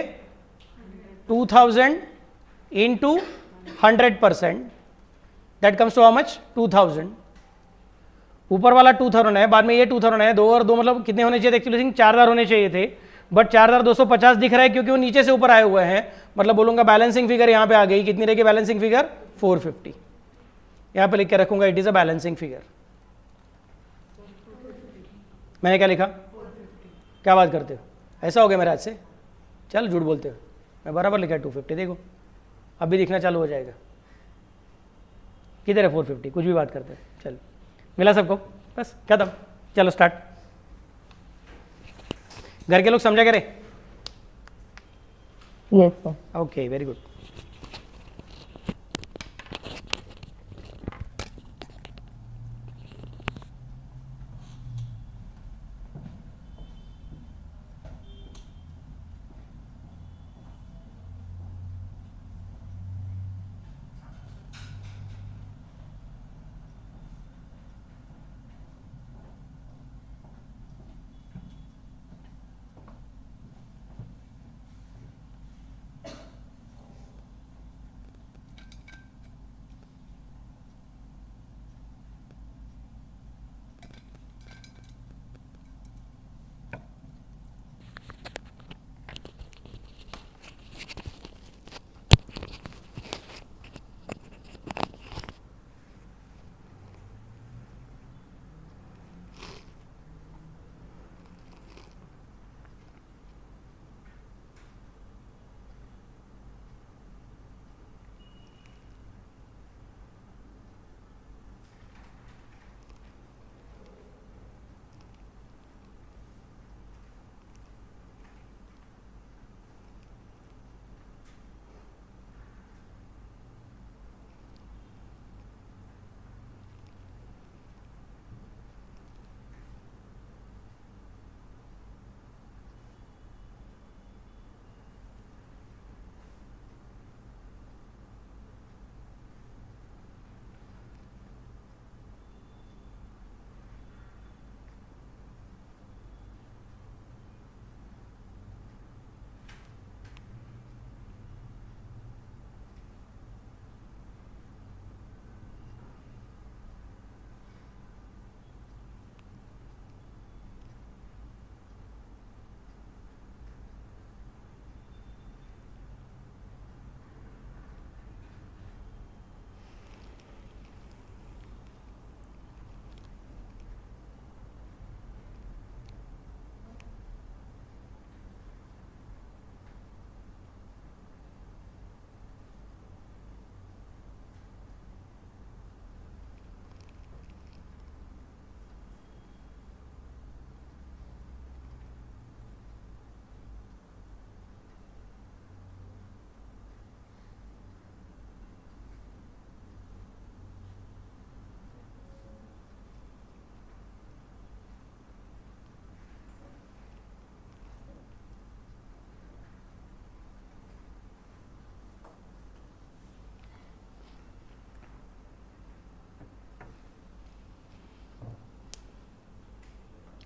2000 into 100%, that comes to how much 2000. ऊपर वाला 2000 है, बाद में ये 2000 है, 2 और 2 मतलब कितने होने चाहिए थे, एक्चुअली 4000 होने चाहिए थे, बट 4250 दिख रहा है क्योंकि वो नीचे से ऊपर आए हुए हैं, मतलब बोलूंगा बैलेंसिंग फिगर यहाँ पे आ गई, कितनी रहेगी बैलेंसिंग फिगर 450. यहाँ पे लिख के रखूंगा it is a balancing figure. मैंने क्या लिखा, क्या बात करते हो, ऐसा हो गया मेरे हाथ से, चल झूठ बोलते हो, मैं बराबर लिखा है 250, देखो अभी दिखना चालू हो जाएगा. किधर है 450, कुछ भी बात करते हैं. चल मिला सबको, बस खत्म, चलो स्टार्ट. घर के लोग समझा करे, Yes, sir. Okay very good.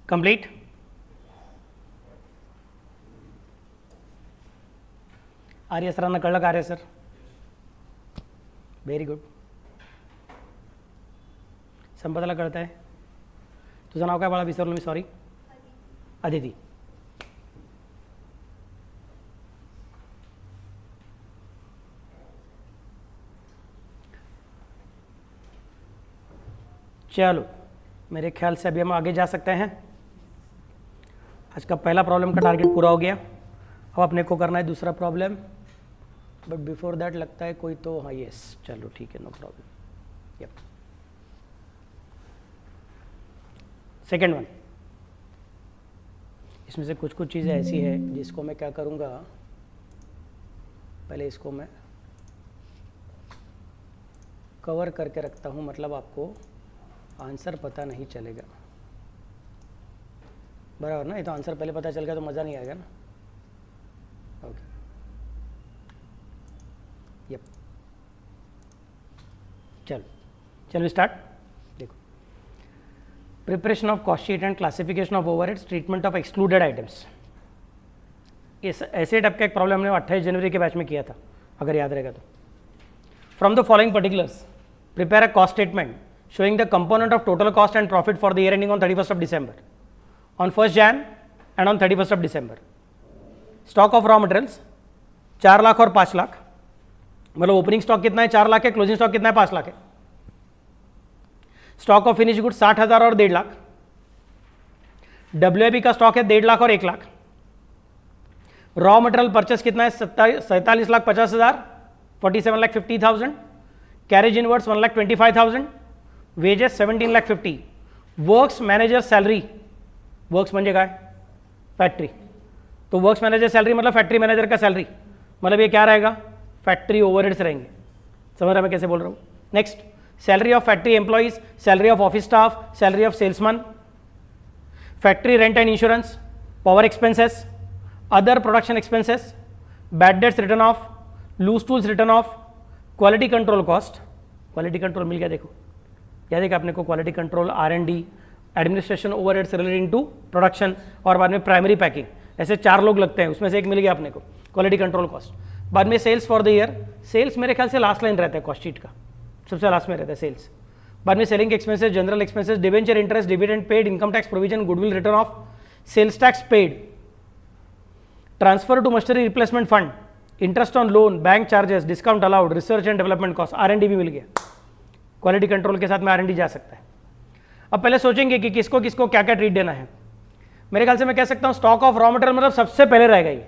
Complete. Arya सरांना कळलं का आर्य सर, व्हेरी गुड. संपदाला कळत आहे, तुझं नाव काय बाळा, विसरलो मी, सॉरी. अदिती. चलो मेरे ख्याल से अभी हम आगे जा सकते हैं. आज का पहला प्रॉब्लम का टारगेट पूरा हो गया. अब अपने को करना है दूसरा प्रॉब्लम, बट बिफोर दैट लगता है कोई तो, हाँ यस चलो ठीक है, no problem. Yup second one. इसमें से कुछ कुछ चीज़ें ऐसी है जिसको मैं क्या करूँगा, पहले इसको मैं कवर करके रखता हूँ, मतलब आपको आंसर पता नहीं चलेगा. बराबर ना, ये तो आंसर पहले पता चल गया तो मज़ा नहीं आएगा ना. ओके, यप, चलो स्टार्ट. देखो, preparation of cost sheet and classification of overheads, treatment of excluded items. इस ऐसे टाइप का एक प्रॉब्लम हमने 28 जनवरी के बैच में किया था, अगर याद रहेगा तो. From the following particulars prepare a cost statement showing the component of total cost and profit for the year ending on 31st of December, on 1st Jan and on 31st of December. Stock of raw materials 4 lakh और 5 लाख, मतलब opening stock कितना है 4 लाख है, क्लोजिंग stock कितना है 5 लाख है. Stock of finish good 60,000 और 1.5 लाख. WIP का स्टॉक है 1.5 लाख और 1 लाख. रॉ मटेरियल परचेस कितना है 47,50,000, 47,50,000. Carriage inwards 1,25,000. Wages 17,50,000. Works manager salary, works म्हणजे काय, फैक्ट्री, तो वर्क्स मैनेजर सैलरी मतलब फैक्ट्री मैनेजर का सैलरी, मतलब ये क्या रहेगा, फैक्ट्री ओवरहेड्स रहेंगे. समझ रहा मैं कैसे बोल रहा हूँ. Next, salary of factory employees, salary of office staff, salary of salesman, factory rent and insurance, power expenses, other production expenses, bad debts written off, loose tools written off, quality control cost. Quality control मिल गया, देखो याद है कि आपने को quality control, R&D, administration overheads relating to production और बाद में प्राइमरी पैकिंग, ऐसे 4 लोग लगते हैं, उसमें से एक मिल गया अपने को क्वालिटी कंट्रोल कॉस्ट. बाद में sales for the year, sales मेरे ख्याल से लास्ट लाइन रहता है कॉस्ट शीट का, सबसे लास्ट में रहता है सेल्स. बाद में selling expenses, general expenses, debenture interest, dividend paid, income tax provision, goodwill return off, sales tax paid, transfer to machinery replacement fund, interest on loan, bank charges, discount allowed, research and development cost. R&D भी मिल गया, quality control के साथ में R&D जा सकता है. अब पहले सोचेंगे कि किसको किसको क्या क्या ट्रीट देना है. मेरे ख्याल से मैं कह सकता हूं स्टॉक ऑफ रॉ मटेरियल मतलब सबसे पहले रहेगा ये.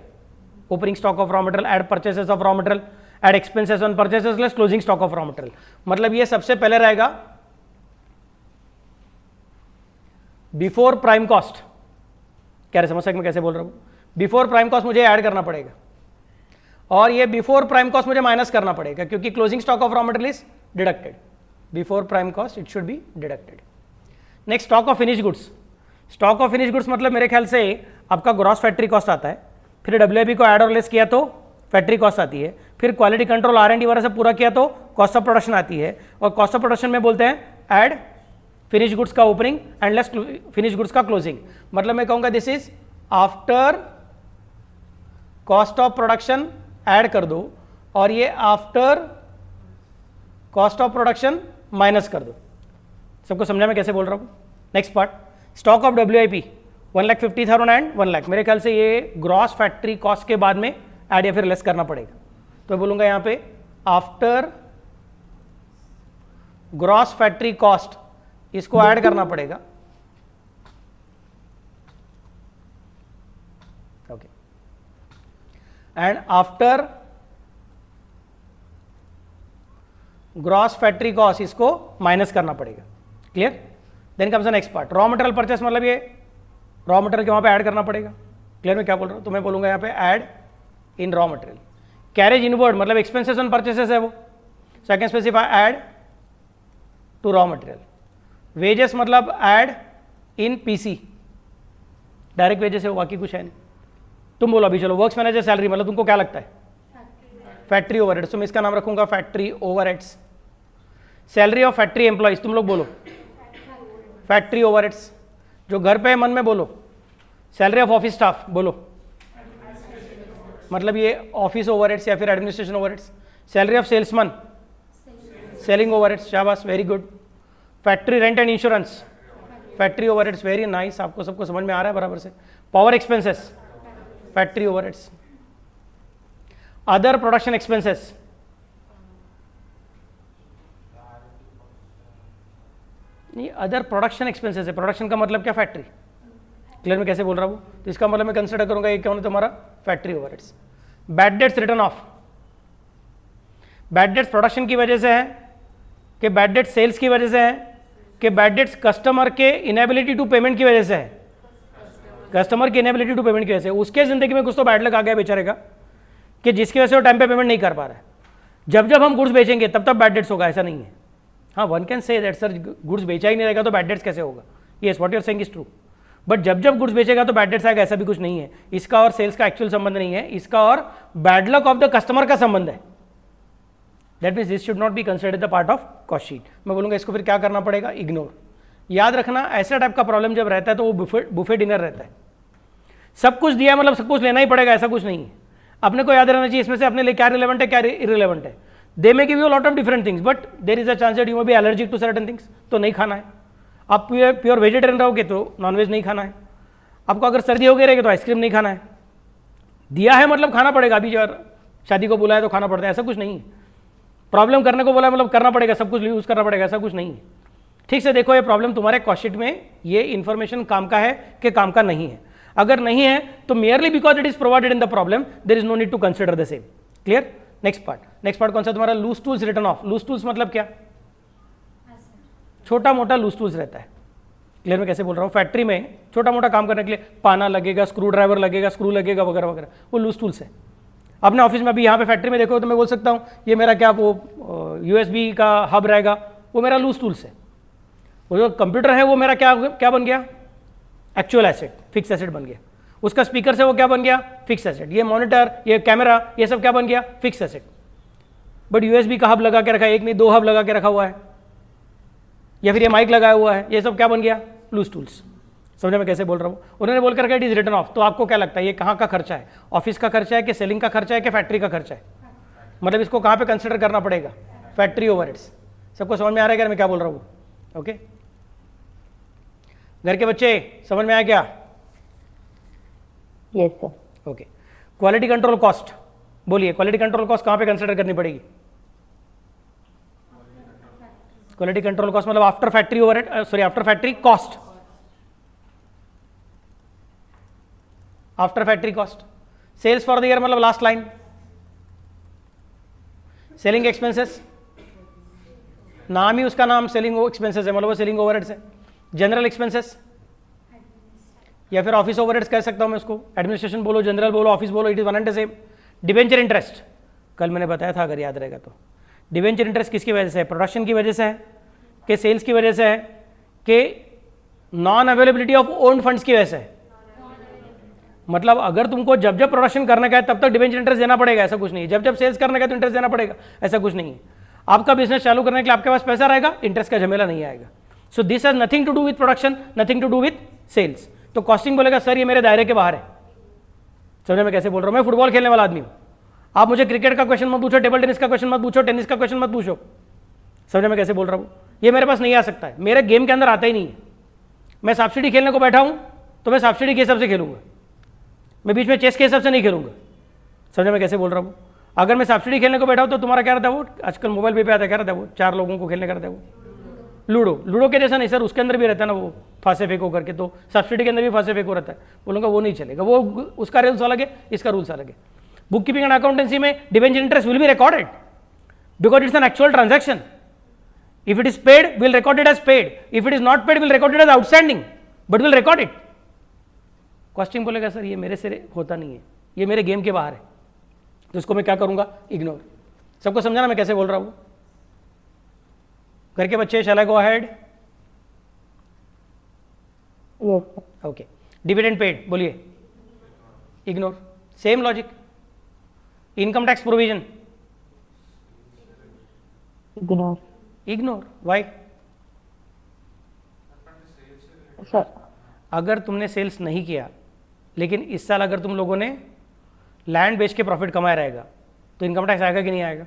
Opening stock of raw material, add purchases of raw material, add expenses on purchases less closing stock of raw material, मतलब ये सबसे पहले रहेगा बिफोर प्राइम कॉस्ट. क्या समझ मैं कैसे बोल रहा हूं, बिफोर प्राइम कॉस्ट मुझे ऐड करना पड़ेगा और ये बिफोर प्राइम कॉस्ट मुझे माइनस करना पड़ेगा क्योंकि closing stock of raw material is deducted. Before prime cost it should be deducted. Next, stock of finish goods. Stock of finish goods मतलब मेरे ख्याल से आपका ग्रॉस फैक्ट्री कॉस्ट आता है, फिर WIP को ऐड और लेस किया तो फैक्ट्री कॉस्ट आती है, फिर क्वालिटी कंट्रोल R&D वगैरह से पूरा किया तो कॉस्ट ऑफ प्रोडक्शन आती है, और कॉस्ट ऑफ प्रोडक्शन में बोलते हैं ऐड फिनिश गुड्स का opening and less finish goods का क्लोजिंग. मतलब मैं कहूँगा this is after cost of production add कर दो और ये after cost of production minus कर दो. सबको समझा मैं कैसे बोल रहा हूँ. Next part, stock of WIP 1,50,000 and 1 lakh. मेरे ख्याल से ये ग्रॉस फैक्ट्री कॉस्ट के बाद में ऐड या फिर लेस करना पड़ेगा, तो मैं बोलूँगा यहाँ पे आफ्टर ग्रॉस फैक्ट्री कॉस्ट इसको ऐड करना पड़ेगा. Okay, and after gross factory cost इसको माइनस करना पड़ेगा. Clear. Then comes the next part, raw material purchase, मतलब ये रॉ मटेरियल के वहां पे ऐड करना पड़ेगा. क्लियर मैं क्या बोल रहा हूं, तो मैं बोलूंगा यहाँ पे add in raw material. Carriage inward मतलब एक्सपेंसेस ऑन परचेसेस है वो, so I can specify add to raw material. Wages मतलब add in PC, direct wages है वो, बाकी कुछ है नहीं. तुम बोलो अभी, चलो वर्क्स मैनेजर सैलरी मतलब तुमको क्या लगता है, फैक्ट्री ओवरहेड्स, तो मैं इसका नाम रखूंगा factory overheads. Salary of factory employees, तुम लोग बोलो फैक्ट्री ओवरहेड्स. जो घर पे है मन में बोलो. सैलरी ऑफ ऑफिस स्टाफ बोलो, मतलब ये ऑफिस ओवरहेड्स या फिर administration overheads. Salary of salesman, selling overheads, शाबाश, very good. Factory rent and insurance, factory overheads, very nice, आपको सबको समझ में आ रहा है बराबर से. Power expenses, factory overheads. Other production expenses, नहीं अदर प्रोडक्शन एक्सपेंसेस है, प्रोडक्शन का मतलब क्या, फैक्ट्री. क्लियर में कैसे बोल रहा हूँ, तो इसका मतलब मैं कंसिडर करूंगा ये क्या होना तुम्हारा factory overheads. Bad debts written of, bad debts production की वजह से है कि बैड डेट्स सेल्स की वजह से है कि बैड डेट्स कस्टमर के इनेबिलिटी टू पेमेंट की वजह से है. कस्टमर की इनेबिलिटी टू पेमेंट की वजह से उसके जिंदगी में कुछ तो बैड लक आ गया बेचारे का कि जिसकी वजह से वो टाइम पे पेमेंट नहीं कर पा रहा है. जब जब हम गुड्स बेचेंगे तब तब बैड डेट्स होगा, ऐसा नहीं है. हाँ, one can say that sir goods बेचा ही नहीं रहेगा तो बैड डेट्स कैसे होगा. Yes, what you are saying is true, but जब जब गुड्स बेचेगा तो बैड डेट्स आएगा, ऐसा भी कुछ नहीं है। इसका और सेल्स का एक्चुअल संबंध नहीं है, इसका और bad luck of the customer का संबंध है। That means this should not be considered the part of cost sheet. मैं बोलूंगा इसको फिर क्या करना पड़ेगा, इग्नोर। याद रखना ऐसा टाइप का प्रॉब्लम जब रहता है तो वो बुफे डिनर रहता है, सब कुछ दिया मतलब सब कुछ लेना ही पड़ेगा, ऐसा कुछ नहीं है। अपने को याद रहना चाहिए इसमें से अपने लिए क्या रिलेवेंट है क्या इररिलेवेंट है। They may give you lot of different things but there is a chance that you may be allergic to certain things, तो नहीं खाना है। आप प्योर वेजिटेरियन रहोगे तो नॉनवेज नहीं खाना है। आपको अगर सर्दी हो गई रहेगी तो आइसक्रीम नहीं खाना है। दिया है मतलब खाना पड़ेगा, अभी जो शादी को बुलाया तो खाना पड़ता है, ऐसा कुछ नहीं है। प्रॉब्लम करने को बोला मतलब करना पड़ेगा, सब कुछ यूज़ करना पड़ेगा, ऐसा कुछ नहीं है। ठीक से देखो ये प्रॉब्लम तुम्हारे कॉस्ट शीट में ये इन्फॉर्मेशन काम का है कि काम का नहीं है। अगर नहीं है तो merely because it is provided in the problem there is no need to consider the same. Clear? Next part कौन सा तुम्हारा, loose tools written off. Loose tools मतलब क्या, छोटा मोटा लूज टूल्स रहता है। क्लियर? मैं कैसे बोल रहा हूँ, फैक्ट्री में छोटा मोटा काम करने के लिए पाना लगेगा, स्क्रू ड्राइवर लगेगा, स्क्रू लगेगा वगैरह वगैरह, वो लूज टूल्स है। अपने ऑफिस में अभी यहाँ पे फैक्ट्री में देखो तो मैं बोल सकता हूँ ये मेरा क्या वो यूएसबी का हब रहेगा, वो मेरा लूज टूल्स है। वो जो कंप्यूटर है वो मेरा क्या बन गया, एक्चुअल एसेट, फिक्स एसेट बन गया। उसका स्पीकर से वो क्या बन गया, फिक्स एसेट। ये मॉनिटर, ये कैमरा, ये सब क्या बन गया, फिक्स एसेट। बट यूएसबी का हब लगा के रखा है, एक नहीं 2 हब लगा के रखा हुआ है, या फिर ये माइक लगाया हुआ है, ये सब क्या बन गया, लूज टूल्स। समझे मैं कैसे बोल रहा हूँ? उन्होंने बोल करके इट इज रिटर्न ऑफ। तो आपको क्या लगता है ये कहाँ का खर्चा है, ऑफिस का खर्चा है कि सेलिंग का खर्चा है कि फैक्ट्री का खर्चा है? मतलब इसको कहाँ पे कंसिडर करना पड़ेगा, फैक्ट्री ओवरहेड्स। सबको समझ में आ रहा है क्या मैं क्या बोल रहा हूँ? ओके, घर के बच्चे समझ में आया क्या? Yes sir. Okay, quality control cost बोलिए, क्वालिटी कंट्रोल कॉस्ट कहाँ पे कंसिडर करनी पड़ेगी? क्वालिटी कंट्रोल कॉस्ट मतलब after factory overhead, sorry after factory cost, after factory cost. Sales for the year मतलब लास्ट लाइन, सेलिंग एक्सपेंसेस, नाम ही उसका नाम सेलिंग एक्सपेंसेस है, मतलब वो सेलिंग ओवरहेड्स है। जनरल एक्सपेंसेस या फिर ऑफिस ओवरहेड्स कह सकता हूं मैं उसको, एडमिनिस्ट्रेशन बोलो, जनरल बोलो, ऑफिस बोलो, it is one and the same. Debenture interest कल मैंने बताया था अगर याद रहेगा तो। डिवेंचर इंटरेस्ट किसकी वजह से है, प्रोडक्शन की वजह से है कि सेल्स की वजह से है कि non availability of own funds की वजह से है? मतलब अगर तुमको जब जब प्रोडक्शन करने का है तब तक डिवेंचर इंटरेस्ट देना पड़ेगा, ऐसा कुछ नहीं है। जब जब सेल्स करने का है तो इंटरेस्ट देना पड़ेगा, ऐसा कुछ नहीं है। आपका बिजनेस चालू करने के लिए आपके पास पैसा रहेगा, इंटरेस्ट का झमेला नहीं आएगा। So this has nothing to do with production, nothing to do with sales. तो कॉस्टिंग बोलेगा सर ये मेरे दायरे के बाहर है। समझे मैं कैसे बोल रहा हूँ? मैं फुटबॉल खेलने वाला आदमी हूँ, आप मुझे क्रिकेट का क्वेश्चन मत पूछो, टेबल टेनिस का क्वेश्चन मत पूछो, टेनिस का क्वेश्चन मत पूछो। समझे मैं कैसे बोल रहा हूँ? ये मेरे पास नहीं आ सकता है, मेरे गेम के अंदर आता ही नहीं है। मैं सब्सिडी खेलने को बैठा हूँ तो मैं सब्सिडी के हिसाब से खेलूंगा, मैं बीच में चेस के हिसाब से नहीं खेलूंगा। समझे मैं कैसे बोल रहा हूँ? अगर मैं सब्सिडी खेलने को बैठा हूँ तो तुम्हारा क्या रहता है, वो आजकल मोबाइल पे आता है, क्या रहता है वो 4 लोगों को खेलने का रहता है वो लूडो के जैसा नहीं सर, उसके अंदर भी रहता है ना वो फांसे फेंको करके, तो सब्सिडी के अंदर भी फांसे फेंको रहता है। बोलूँगा वो नहीं चलेगा, वो उसका रूल्स अलग है, इसका रूल्स अलग है। बुक कीपिंग एंड अकाउंटेंसी में debenture interest will be recorded because it's an actual transaction. If it is paid will record it as paid, if it is not paid will record it as outstanding but will record it. Costing बोलेगा sir ये मेरे से होता नहीं है, ये मेरे game के बाहर है, तो इसको मैं क्या करूंगा, इग्नोर। सबको समझाना मैं कैसे बोल रहा हूँ? घर के बच्चे shall I go ahead? Yes sir. Okay, dividend paid बोलिए, ignore. Same logic. Income tax provision, ignore. Ignore. Why? Sir अगर तुमने सेल्स नहीं किया लेकिन इस साल अगर तुम लोगों ने लैंड बेच के प्रॉफिट कमाया रहेगा तो इनकम टैक्स आएगा कि नहीं आएगा?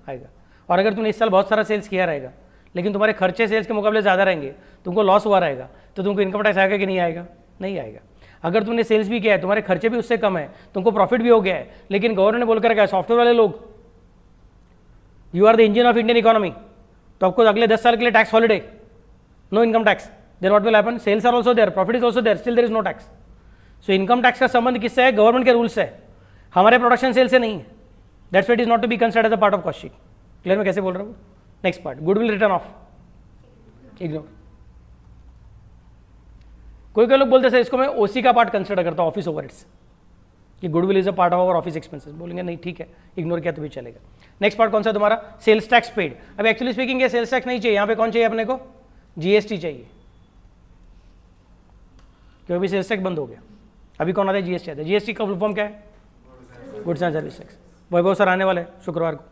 आएगा। और अगर तुमने इस साल बहुत सारा सेल्स किया रहेगा लेकिन तुम्हारे खर्चे सेल्स के मुकाबले ज़्यादा रहेंगे, तुमको लॉस हुआ रहेगा, तो तुमको इनकम टैक्स आएगा कि नहीं आएगा? नहीं आएगा। अगर तुमने सेल्स भी किया है, तुम्हारे खर्चे भी उससे कम है, तुमको प्रॉफिट भी हो गया है, लेकिन गवर्नमेंट ने बोलकर रखा है सॉफ्टवेयर वाले लोग you are the engine of Indian economy, तो आपको अगले 10 साल के लिए tax holiday, no income tax, then what will happen? Sales are also there, profit is also there, still there is no tax. So income tax का संबंध किससे है? गवर्नमेंट के रूल से है, हमारे प्रोडक्शन सेल से नहीं है। That's why it is not to be considered as a part of cost sheet. Clear मैं कैसे बोल रहा हूँ? Next part, goodwill return off, ignore. कोई कोई लोग बोलते सर इसको मैं ओसी का पार्ट कंसिडर करता हूँ, ऑफिस ओवरहेड्स, कि goodwill is a part of our office expenses. बोलेंगे नहीं ठीक है, इग्नोर किया तो भी चलेगा। नेक्स्ट पार्ट कौन सा तुम्हारा? Sales tax paid. अब एक्चुअली स्पीकिंग ये सेल्स टैक्स नहीं चाहिए, यहाँ पे कौन चाहिए अपने को? जीएसटी चाहिए। क्योंकि अभी सेल्स टैक्स बंद हो गया। अभी कौन आता है? जीएसटी आता है। जीएसटी का फुल फॉर्म क्या है? Goods and service tax. Vaibhav sir आने वाले हैं शुक्रवार को।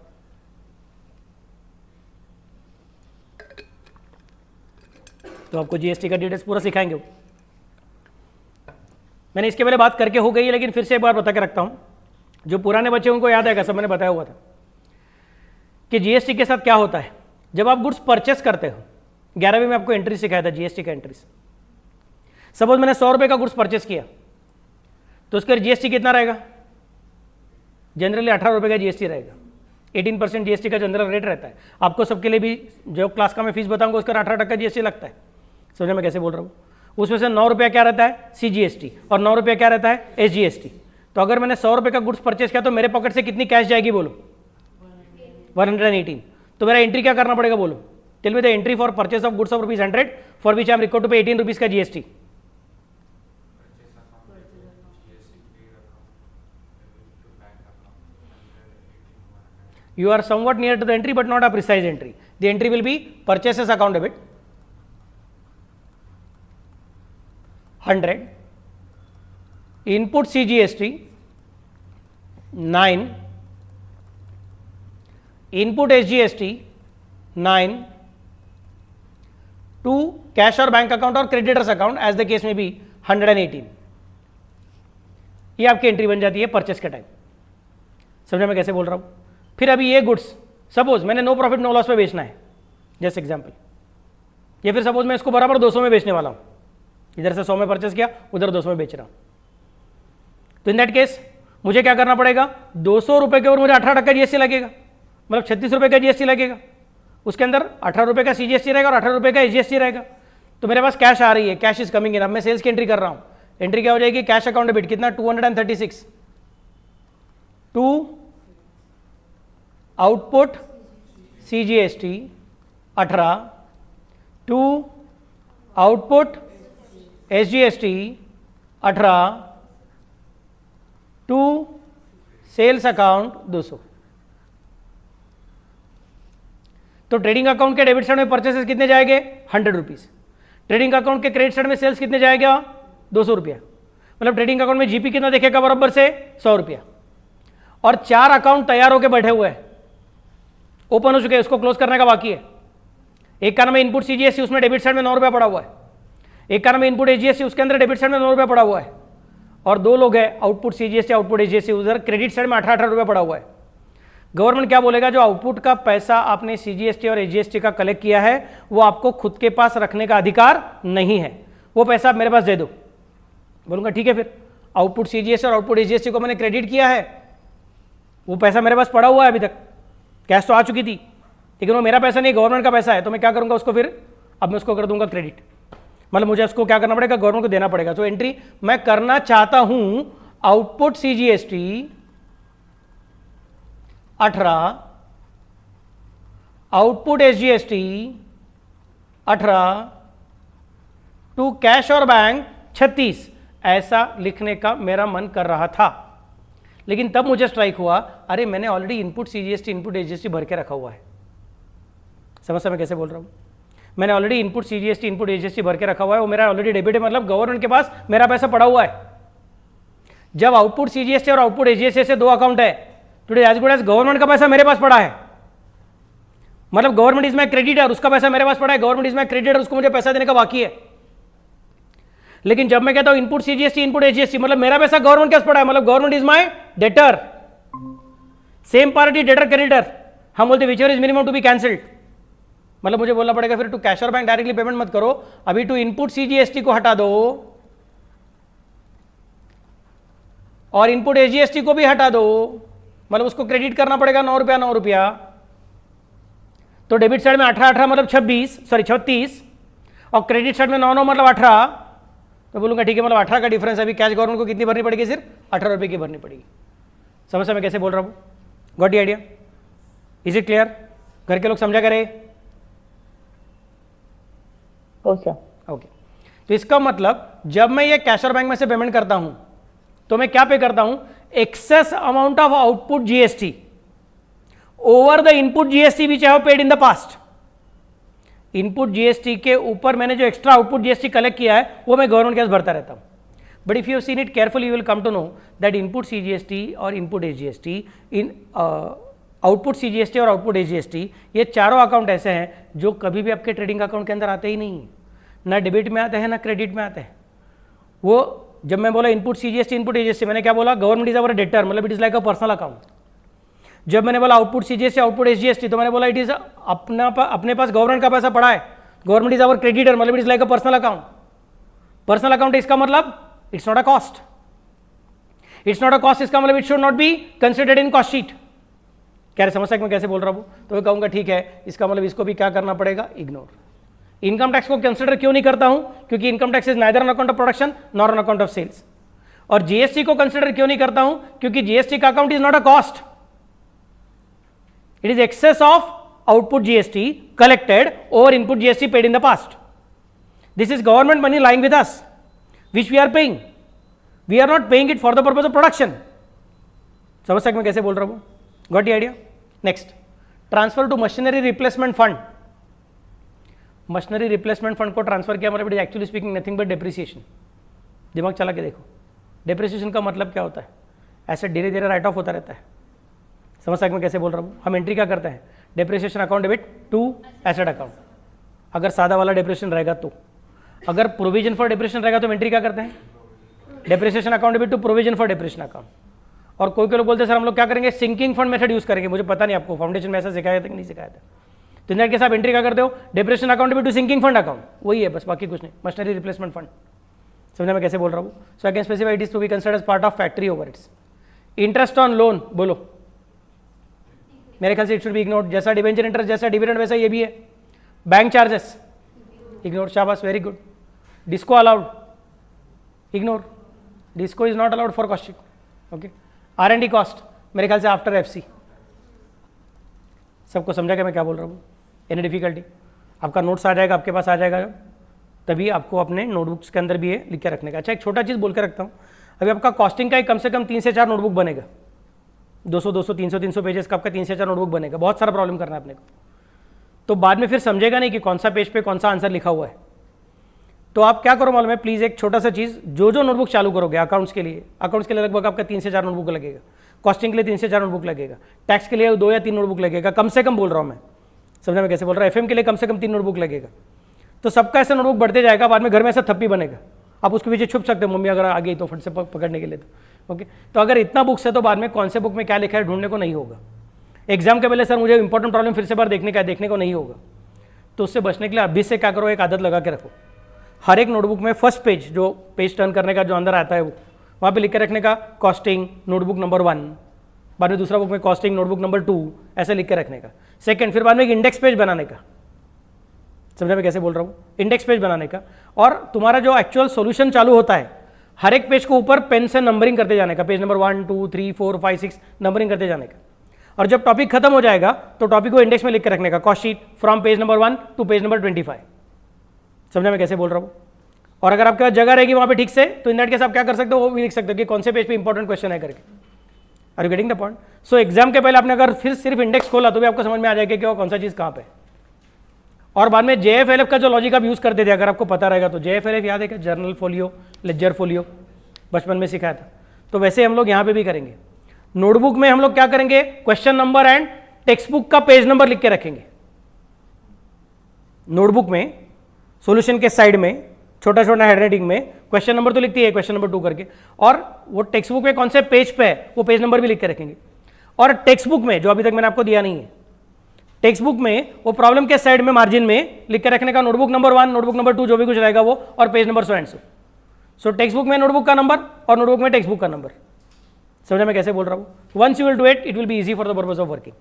तो आपको जीएसटी का डिटेल्स पूरा सिखाएंगे वो। मैंने इसके पहले बात करके हो गई है, लेकिन फिर से एक बार बता के रखता हूँ, जो पुराने बच्चे उनको याद आएगा, सब मैंने बताया हुआ था कि जीएसटी के साथ क्या होता है। जब आप गुड्स परचेस करते हो, 11वीं में आपको एंट्री सिखाया था जीएसटी का एंट्रीज। सपोज मैंने 100 रुपये का गुड्स परचेस किया, तो उसका जीएसटी कितना रहेगा? जनरली 18 रुपये का जीएसटी रहेगा। 18% जीएसटी का जनरल रेट रहता है। आपको सबके लिए भी जो क्लास का मैं फीस बताऊंगा उसका 18% जीएसटी लगता है। समझे मैं कैसे बोल रहा हूँ? उसमें से 9 रुपया क्या रहता है? सीजीएसटी, और 9 रुपया क्या रहता है? एसजीएसटी। तो अगर मैंने 100 रुपये का गुड्स परचेस किया तो मेरे पॉकेट से कितनी कैश जाएगी बोलो? 118। तो मेरा एंट्री क्या करना पड़ेगा बोलो? Tell me the entry for purchase of goods of ₹100 for which I am required to pay 18 rupees का GST. You are somewhat near to the entry but not a precise entry. The entry will be purchases account debit 100, input CGST 9, input SGST 9, to cash or bank account or creditors account as the case may be 118. ये आपकी entry बन जाती है purchase के time. समझा मैं कैसे बोल रहा हूँ? फिर अभी ये गुड्स सपोज मैंने नो प्रॉफिट नो लॉस पे बेचना है, जस्ट एग्जांपल, या फिर सपोज मैं इसको बराबर 200 में बेचने वाला हूँ, इधर से 100 में परचेस किया, उधर 200 में बेच रहा हूँ। तो इन दैट केस मुझे क्या करना पड़ेगा? 200 रुपये के ऊपर मुझे 18% जीएसटी लगेगा, मतलब 36 रुपये का जीएसटी लगेगा। उसके अंदर 18 रुपये का सीजीएसटी रहेगा और 18 रुपये का एसजीएसटी रहेगा। तो मेरे पास कैश आ रही है, कैश इज कमिंग इन। अब मैं सेल्स की एंट्री कर रहा हूँ। एंट्री क्या हो जाएगी? कैश अकाउंट डेबिट कितना? 236 to output CGST 18 to output SGST 18 to sales account 200। तो ट्रेडिंग अकाउंट के डेबिट साइड में परचेसेस कितने जाएंगे? 100 रुपीज। ट्रेडिंग अकाउंट के क्रेडिट साइड में सेल्स कितने जाएगा? 200 रुपया। मतलब ट्रेडिंग अकाउंट में जीपी कितना देखेगा बराबर से? 100 रुपया। और 4 अकाउंट तैयार होकर बैठे हुए हैं, ओपन हो चुके हैं, उसको क्लोज करने का बाकी है। एक का नाम है इनपुट सीजीएसटी, उसमें डेबिट साइड में 9 रुपया पड़ा हुआ है। एक का नाम है इनपुट एसजीएसटी, उसके अंदर डेबिट साइड में 9 रुपया पड़ा हुआ है। और 2 लोग हैं आउटपुट सीजीएसटी आउटपुट एसजीएसटी, उधर क्रेडिट साइड में 18 रुपया पड़ा हुआ है। गवर्नमेंट क्या बोलेगा? जो आउटपुट का पैसा आपने सीजीएसटी और एसजीएसटी का कलेक्ट किया है वो आपको खुद के पास रखने का अधिकार नहीं है, वो पैसा आप मेरे पास दे दो। बोलूंगा ठीक है, फिर आउटपुट सीजीएसटी और आउटपुट एसजीएसटी को मैंने क्रेडिट किया है, वो पैसा मेरे पास पड़ा हुआ है, अभी तक कैश तो आ चुकी थी, लेकिन वो मेरा पैसा नहीं, गवर्नमेंट का पैसा है। तो मैं क्या करूंगा उसको? फिर अब मैं उसको कर दूंगा क्रेडिट, मतलब मुझे उसको क्या करना पड़ेगा? गवर्नमेंट को देना पड़ेगा। तो एंट्री मैं करना चाहता हूं output CGST 18, output SGST 18 to cash और बैंक 36, ऐसा लिखने का मेरा मन कर रहा था। लेकिन तब मुझे स्ट्राइक हुआ, अरे मैंने already input CGST input SGST भर के रखा हुआ है। समझ मैं कैसे बोल रहा हूं? मैंने already input CGST input SGST भर के रखा हुआ है, वो मेरा ऑलरेडी डेबिट है, मतलब गवर्नमेंट के पास मेरा पैसा पड़ा हुआ है। जब आउटपुट सीजीएसटी और आउटपुट एसजीएसटी से 2 अकाउंट है, today as good as government का पैसा मेरे पास पड़ा है, मतलब गवर्नमेंट इज माय क्रेडिटर, उसका पैसा मेरे पास पड़ा है, गवर्नमेंट इज माय क्रेडिटर, उसको मुझे पैसा देने का बाकी है। लेकिन जब मैं कहता हूं इनपुट सीजीएसटी इनपुट एसजीएसटी, मतलब मेरा पैसा गवर्नमेंट के पास पड़ा है, मतलब government is my debtor, same party debtor creditor, हम बोलते whichever is minimum to be cancelled. मतलब मुझे बोलना पड़ेगा फिर टू कैश और बैंक डायरेक्टली पेमेंट मत करो, अभी टू इनपुट सीजीएसटी को हटा दो और इनपुट एसजीएसटी को भी हटा दो, मतलब उसको क्रेडिट करना पड़ेगा 9 रुपया 9 रुपया। तो डेबिट साइड में 18 मतलब 36 और क्रेडिट साइड में 9 मतलब 18। तो बोलूंगा ठीक है, मतलब 18 का डिफरेंस अभी कैश गवर्नमेंट को कितनी भरनी पड़ेगी? सिर्फ 18 रुपये की भरनी पड़ेगी। समझ मैं कैसे बोल रहा हूँ? Got the idea? Is it clear? घर के लोग समझा करें? ओके। तो इसका मतलब जब मैं ये कैश और बैंक में से पेमेंट करता हूं तो मैं क्या पे करता हूं? Excess amount of output GST over the input GST which I have paid in the past. Input GST के ऊपर मैंने जो एक्स्ट्रा आउटपुट जीएसटी कलेक्ट किया है वो मैं गवर्नमेंट के पास भरता रहता हूँ. But if you seen it carefully you will come to know that input CGST और input SGST in output CGST और आउटपुट एसजीएसटी ये चारों अकाउंट ऐसे हैं जो कभी भी आपके ट्रेडिंग अकाउंट के अंदर आते ही नहीं, ना डेबिट में आते हैं ना क्रेडिट में आते हैं. वो जब मैं बोला इनपुट सीजीएसटी इनपुट एसजीएसटी मैंने क्या बोला, गवर्नमेंट इज अवर डेटर, मतलब it is like a personal account. जब मैंने बोला आउटपुट सीजीएसटी आउटपुट एसजीएसटी तो मैंने बोला इट इज अपने पास गवर्नमेंट का पैसा पड़ा है, गवर्नमेंट इज अवर क्रेडिटर, मतलब it is like a personal account. Personal account इसका मतलब it's not a cost, it's not a cost इसका मतलब it should not be considered in cost sheet. क्या समझ मैं कैसे बोल रहा हूँ? तो मैं कहूँगा ठीक है, इसका मतलब इसको भी क्या करना पड़ेगा, इग्नोर. इनकम टैक्स को कंसिडर क्यों नहीं करता हूं? क्योंकि income tax is neither on account of production nor on account of sales. और जीएसटी को कंसिडर क्यों नहीं करता हूं? क्योंकि जीएसटी का account is not a cost, it is excess of output GST collected over input GST paid in the past. This is government money lying with us which we are paying, we are not paying it for the purpose of production. समझ सकते मैं कैसे बोल रहा हूं? Got the idea? Next, transfer to machinery replacement fund. Machinery replacement fund को transfer किया मतलब it is actually speaking nothing but depreciation. दिमाग चला के देखो, डेप्रिसिएशन का मतलब क्या होता है? एसेट धीरे धीरे राइट ऑफ होता रहता है. समझ सकते मैं कैसे बोल रहा हूँ? हम एंट्री क्या करते हैं, depreciation account debit to asset account. अगर सादा वाला डेप्रिसिएशन रहेगा तो, अगर प्रोविजन फॉर डेप्रिसिएशन रहेगा तो एंट्री क्या करते हैं, depreciation account debit to provision for depreciation account. और कोई लोग बोलते हैं सर हम लोग क्या करेंगे, सिंकिंग फंड मेथड यूज करेंगे. मुझे पता नहीं आपको फाउंडेशन में ऐसा सिखाया था कि नहीं सिखाया था. तो इन केस आप एंट्री क्या करते हो, depreciation account debit to sinking fund account, वही है बस, बाकी कुछ नहीं. Machinery replacement fund. समझना मैं कैसे बोल रहा हूँ? So I can specify it is to be considered as part of factory overheads. Interest on loan बोलो, मेरे ख्याल से इट शुड बी इग्नोर्ड. जैसा डिवेंचर इंटरेस्ट जैसा डिविडेंड वैसा ये भी है. बैंक चार्जेस इग्नोर, शाबाश, very good. Discount allowed, ignore, disco is not allowed for cost sheet. Okay. R&D cost मेरे ख्याल से आफ्टर एफसी. सबको समझा क्या मैं क्या बोल रहा हूँ? Any difficulty? आपका नोट्स आ जाएगा, आपके पास आ जाएगा तभी आपको अपने नोटबुक्स के अंदर भी ये लिख के रखने का. अच्छा, एक छोटा चीज़ बोल के रखता हूँ, अभी आपका कॉस्टिंग का एक कम से कम 3 से 4 नोटबुक बनेगा. 200 300 पेजेस का आपका 3 से 4 नोटबुक बनेगा. बहुत सारा प्रॉब्लम करना है अपने को, तो बाद में फिर समझेगा नहीं कि कौन सा पेज पे कौन सा आंसर लिखा हुआ है. तो आप क्या करो मालूम है, प्लीज़ एक छोटा सा चीज़, जो नोटबुक चालू करोगे अकाउंट्स के लिए लगभग आपका 3 से 4 नोटबुक लगेगा. कॉस्टिंग के लिए 3 से 4 नोटबुक लगेगा. टैक्स के लिए 2 या 3 नोटबुक लगेगा, कम से कम बोल रहा हूँ मैं. समझा मैं कैसे बोल रहा हूँ? एफएम के लिए कम से कम 3 नोटबुक लगेगा. तो सबका ऐसा नोटबुक बढ़ते जाएगा, बाद में घर में ऐसा थप्पी बनेगा. आप उसके पीछे छुप सकते हो, मम्मी अगर आ गई तो फट से पकड़ने के लिए. तो ओके, तो अगर इतना बुक्स है तो बाद में कौन से बुक में क्या लिखा है ढूंढने को नहीं होगा. एग्जाम के पहले सर मुझे इंपॉर्टेंट प्रॉब्लम फिर से बार देखने को नहीं होगा. तो उससे बचने के लिए अभी से क्या करो, एक आदत लगा के रखो. हर एक नोटबुक में फर्स्ट पेज, जो पेज टर्न करने का जो अंदर आता है वो वहाँ पे लिख के रखने का कॉस्टिंग नोटबुक नंबर 1, बाद में दूसरा बुक में कॉस्टिंग नोटबुक नंबर 2, ऐसे लिख के रखने का. सेकंड, फिर बाद में एक इंडेक्स पेज बनाने का. समझा मैं कैसे बोल रहा हूँ? इंडेक्स पेज बनाने का. और तुम्हारा जो एक्चुअल सॉल्यूशन चालू होता है, हर एक पेज को ऊपर पेन से नंबरिंग करते जाने का. पेज नंबर 1 2 3 4 5 6 नंबरिंग करते जाने का. और जब टॉपिक खत्म हो जाएगा तो टॉपिक को इंडेक्स में लिख के रखने का, cost sheet from page number 1 to page number 25. समझा मैं कैसे बोल रहा हूँ? और अगर आपके पास जगह रहेगी वहाँ पे ठीक से, तो इन दैट केस आप क्या कर सकते हो, वो भी लिख सकते हो कि कौन से पेज पे इंपॉर्टेंट क्वेश्चन है करके. Are you getting the point? So exam के पहले आपने अगर फिर सिर्फ इंडेक्स खोला तो भी आपको समझ में आ जाएगा कि वो कौन सा चीज़ कहाँ पे. और बाद में JFLF का जो लॉजिक आप यूज़ करते थे, अगर आपको पता रहेगा तो JFLF याद है क्या, जर्नल फोलियो, लेजर फोलियो, बचपन में सिखाया था. तो वैसे हम लोग यहाँ पे भी करेंगे. नोटबुक में हम लोग क्या करेंगे, question number and text book का पेज नंबर लिख के रखेंगे. नोटबुक में सॉल्यूशन के साइड में छोटा छोटा हैंडराइटिंग में क्वेश्चन नंबर तो लिखती है, क्वेश्चन नंबर 2 करके, और वो टेक्स्ट बुक में कौन से पेज पे है वो पेज नंबर भी लिख के रखेंगे. और टेक्स्ट बुक में, जो अभी तक मैंने आपको दिया नहीं है, टेक्स्ट बुक में वो प्रॉब्लम के साइड में मार्जिन में लिख के रखने का नोटबुक नंबर 1, नोटबुक नंबर 2, जो भी कुछ रहेगा वो, और page number so and so. So textbook में नोटबुक का नंबर और नोटबुक में टेक्स्ट बुक का नंबर. समझा मैं कैसे बोल रहा हूँ? Once you will do it, it will be easy for the purpose of working.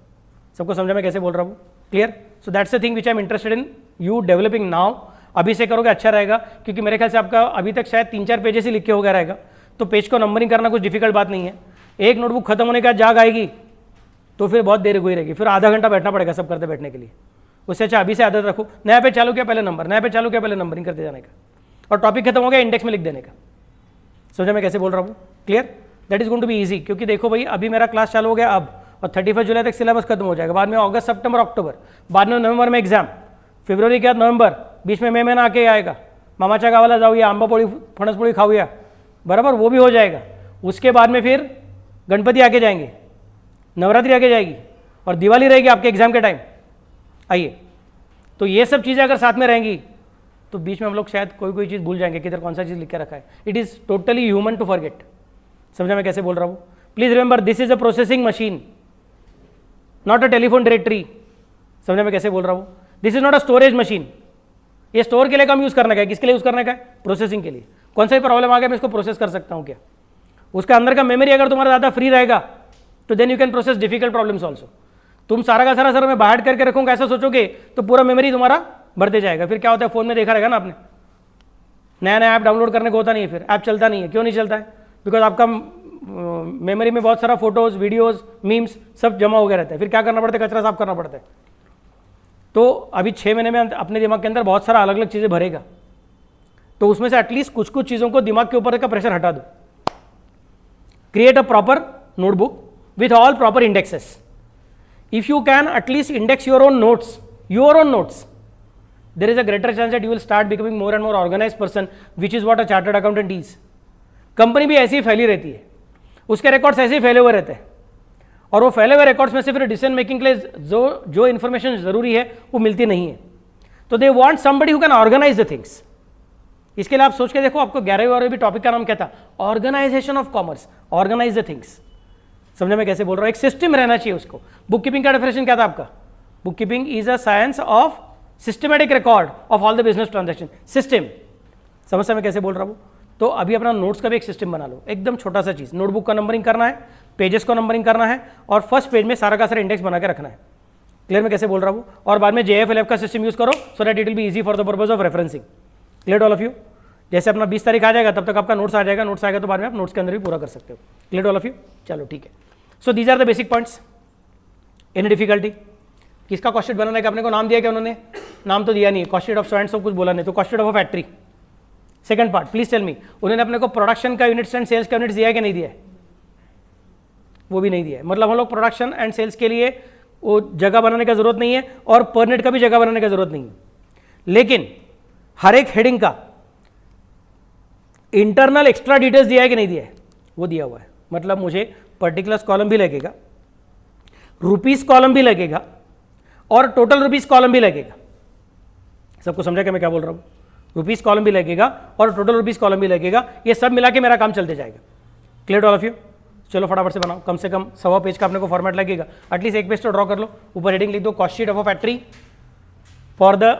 सबको समझा मैं कैसे बोल रहा हूँ? Clear? So that's the thing which I am interested in you developing now. अभी से करोगे अच्छा रहेगा, क्योंकि मेरे ख्याल से आपका अभी तक शायद 3-4 पेजेस ही लिख के हो गया रहेगा. तो पेज को नंबरिंग करना कुछ डिफिकल्ट बात नहीं है. एक नोटबुक खत्म होने के बाद जाग आएगी तो फिर बहुत देर हुई रहेगी, फिर आधा घंटा बैठना पड़ेगा सब करते बैठने के लिए. उससे अच्छा अभी से आदत रखो, नया पेज चालू किया पहले नंबर, नया पेज चालू किया पहले नंबरिंग करते जाने का, और टॉपिक खत्म हो गया इंडेक्स में लिख देने का. समझा मैं कैसे बोल रहा हूँ? Clear? That is going to be easy. क्योंकि देखो भाई, अभी मेरा क्लास चालू हो गया अब, और 31 जुलाई तक सिलेबस खत्म हो जाएगा. बाद में अगस्त सितंबर अक्टूबर, बाद में नवंबर में एग्जाम, फेब्रुवारी के बाद नवंबर, बीच में महीना आके आएगा, मामाच्या गावाला जाऊया, आंबा पोळी फणस पोळी खाऊया, बराबर, वो भी हो जाएगा। उसके बाद में फिर गणपति आके जाएंगे, नवरात्रि आके जाएगी और दिवाली रहेगी आपके एग्जाम के टाइम। आइए, तो ये सब चीज़ें अगर साथ में रहेंगी तो बीच में हम लोग शायद कोई चीज़ भूल जाएंगे, किधर कौन सा चीज़ लिख के रखा है। It is totally human to forget. समझा मैं कैसे बोल रहा हूँ? Please remember, this is a processing machine, not a telephone directory. समझा मैं कैसे बोल रहा हूँ? This is not a storage machine. ये स्टोर के लिए कम यूज़ करने का है, किसके लिए यूज़ करने का है? प्रोसेसिंग के लिए। कौन सा भी प्रॉब्लम आ गया मैं इसको प्रोसेस कर सकता हूँ क्या? उसका अंदर का मेमोरी अगर तुम्हारा ज़्यादा फ्री रहेगा तो then you can process difficult problems also. तुम सारा का सारा सर मैं बाहर करके रखूँगा ऐसा सोचोगे तो पूरा मेमोरी तुम्हारा बढ़ते जाएगा। फिर क्या होता है, फ़ोन में देखा रहेगा ना आपने, नया नया ऐप डाउनलोड करने को होता नहीं है, फिर ऐप चलता नहीं है। क्यों नहीं चलता है? बिकॉज आपका मेमोरी में बहुत सारा फोटोज़, वीडियोज़, मीम्स सब जमा हो गया रहता है। फिर क्या करना पड़ता है? कचरा साफ करना पड़ता है। तो अभी 6 महीने में अपने दिमाग के अंदर बहुत सारा अलग अलग चीज़ें भरेगा, तो उसमें से एटलीस्ट कुछ कुछ चीज़ों को दिमाग के ऊपर का प्रेशर हटा दो। Create a proper notebook with all proper indexes. If you can at least index your own notes, there is a greater chance that you will start becoming more and more organized person, which is what a chartered accountant is. Company भी ऐसी ही फैली रहती है, उसके records ऐसे ही फैले हुए रहते हैं, और वो फैले हुए रिकॉर्ड्स में से फिर डिसीजन मेकिंग के लिए जो इन्फॉर्मेशन जरूरी है वो मिलती नहीं है। तो they want somebody who can organize the things. इसके लिए आप सोच के देखो, आपको 11वीं भी टॉपिक का नाम क्या था? Organization of commerce, organize the things. समझे मैं कैसे बोल रहा हूँ? एक सिस्टम रहना चाहिए उसको। बुक कीपिंग का डेफिनेशन क्या था आपका? Book keeping is a science of systematic record of all the business transaction. System, समझ मैं कैसे बोल रहा हूँ? तो अभी अपना नोट्स का भी एक सिस्टम बना लो, एकदम छोटा सा चीज़। नोटबुक का नंबरिंग करना है, पेजेस को नंबरिंग करना है, और फर्स्ट पेज में सारा का सारा इंडेक्स बना के रखना है। क्लियर मैं कैसे बोल रहा हूँ? और बाद में JFLF का सिस्टम यूज़ करो, so that it will be easy for the purpose of referencing. Clear all of you? जैसे अपना 20 तारीख आ जाएगा तब तक आपका नोट्स आ जाएगा, नोट्स आएगा तो बाद में आप नोट्स के अंदर भी पूरा कर सकते हो। Clear all of you? चलो ठीक है। So these are the basic points. Any difficulty? किसका कॉस्ट शीट बनाने का अपने को नाम दिया क्या उन्होंने? नाम तो दिया नहीं, cost sheet of so and so कुछ बोला नहीं, तो cost sheet of a factory. Second part, please tell me, उन्होंने अपने को प्रोडक्शन का यूनिट्स एंड सेल्स का यूनिट्स दिया है कि नहीं दिया है? वो भी नहीं दिया है। मतलब हम लोग प्रोडक्शन एंड सेल्स के लिए वो जगह बनाने का जरूरत नहीं है, और पर यूनिट का भी जगह बनाने का जरूरत नहीं है। लेकिन हर एक हेडिंग का इंटरनल एक्स्ट्रा डिटेल्स दिया है कि नहीं दिया है? वो दिया हुआ है। मतलब मुझे पर्टिकुलर्स कॉलम भी लगेगा, रुपीस कॉलम भी लगेगा, और टोटल रुपीस कॉलम भी लगेगा। सबको समझा कि मैं क्या बोल रहा हूँ? रुपीस कॉलम भी लगेगा और टोटल रुपीस कॉलम भी लगेगा। ये सब मिला के मेरा काम चलते जाएगा। Clear all of you? चलो फटाफट से बनाओ। कम से कम 1.25 पेज का अपने को फॉर्मेट लगेगा। एटलीस्ट 1 पेज तो ड्रॉ कर लो। ऊपर हेडिंग लिख दो, cost sheet of a factory for the